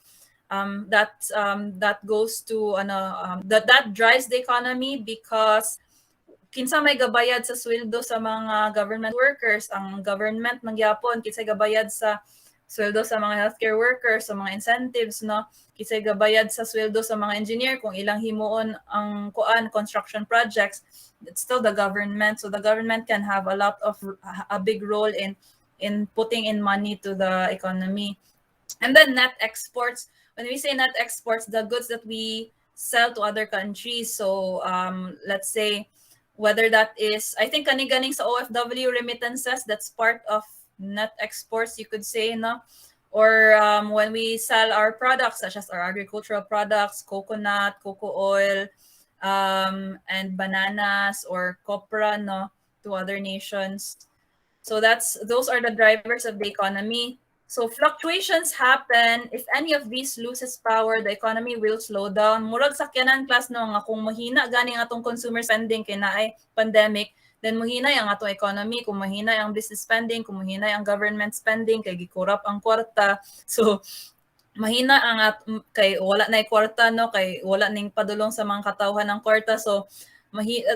That goes to that drives the economy because kinsa may gabayad sa sweldo sa mga government workers, ang government mangyapon kinsa gabayad sa sweldo sa mga healthcare workers, sa mga incentives, no, kinsa gabayad sa sweldo sa mga engineer kung ilang himuon ang construction projects. It's still the government, so the government can have a big role in putting in money to the economy. And then net exports, when we say net exports, the goods that we sell to other countries. So let's say whether that is, I think kani-ganing sa OFW remittances, that's part of net exports, you could say, no? Or when we sell our products, such as our agricultural products, coconut, cocoa oil, and bananas or copra, no, to other nations. So those are the drivers of the economy. So fluctuations happen. If any of these loses power, the economy will slow down. Murag sakyanan class no nga kung mahina gani ang atong consumer spending kay naay pandemic, then mahina ang atong economy. Kung mahina ang business spending, kung mahina ang government spending kay gikurap ang kwarta. So mahina ang kay wala na kwarta, no, kay wala ning padulong sa mga katawhan ng kwarta. So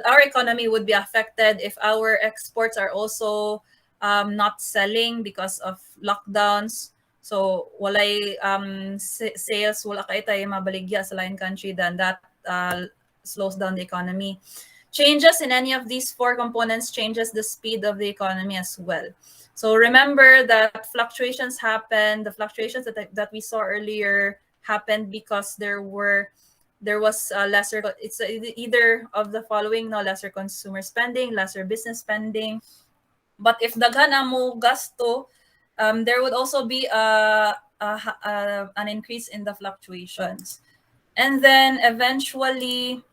our economy would be affected if our exports are also not selling because of lockdowns. So walay sales, wala kay tayo mabaligya sa lain country, then that slows down the economy. Changes in any of these four components changes the speed of the economy as well. So remember that fluctuations happen. The fluctuations that we saw earlier happened because there was lesser, it's either of the following, no, lesser consumer spending, lesser business spending. But if daghan na mo gasto, there would also be an increase in the fluctuations. And then eventually,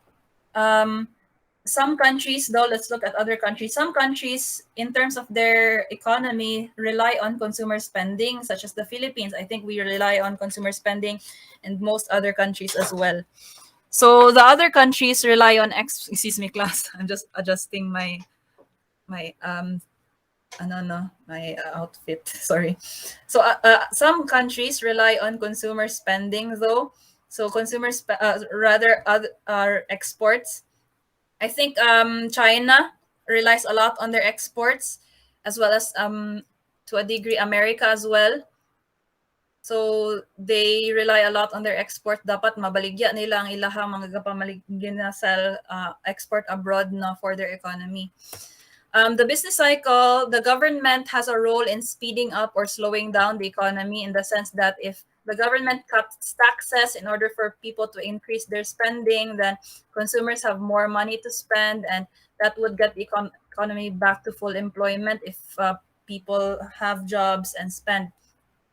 some countries, though, let's look at other countries. Some countries, in terms of their economy, rely on consumer spending, such as the Philippines. I think we rely on consumer spending, and most other countries as well. So the other countries rely on excuse me, class. I'm just adjusting my my outfit. Sorry. So some countries rely on consumer spending, though. So rather other exports. I think China relies a lot on their exports, as well as to a degree America as well. So they rely a lot on their export. Dapat mabaligya nila ang ilahang mga ginasal export abroad na for their economy. The business cycle, the government has a role in speeding up or slowing down the economy, in the sense that if the government cuts taxes in order for people to increase their spending, then consumers have more money to spend, and that would get the economy back to full employment if people have jobs and spend.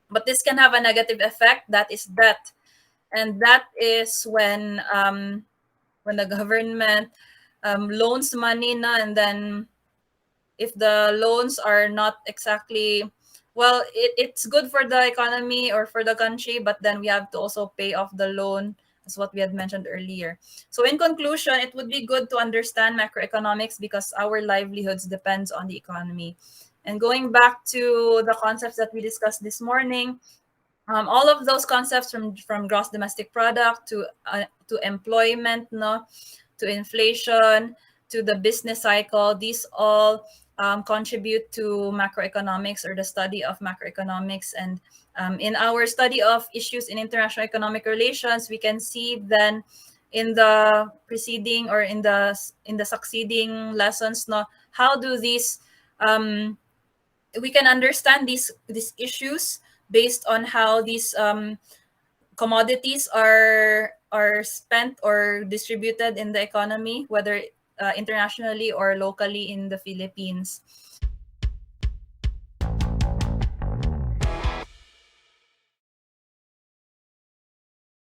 But this can have a negative effect, that is debt. And that is when the government loans money na, and then if the loans are not exactly, well, it's good for the economy or for the country, but then we have to also pay off the loan, as what we had mentioned earlier. So in conclusion, it would be good to understand macroeconomics because our livelihoods depends on the economy. And going back to the concepts that we discussed this morning, all of those concepts, from gross domestic product to employment, no, to inflation, to the business cycle, these all contribute to macroeconomics, or the study of macroeconomics. And in our study of issues in international economic relations, we can see then in the preceding or in the succeeding lessons, no, how do these we can understand these issues based on how these commodities are spent or distributed in the economy, whether internationally or locally in the Philippines.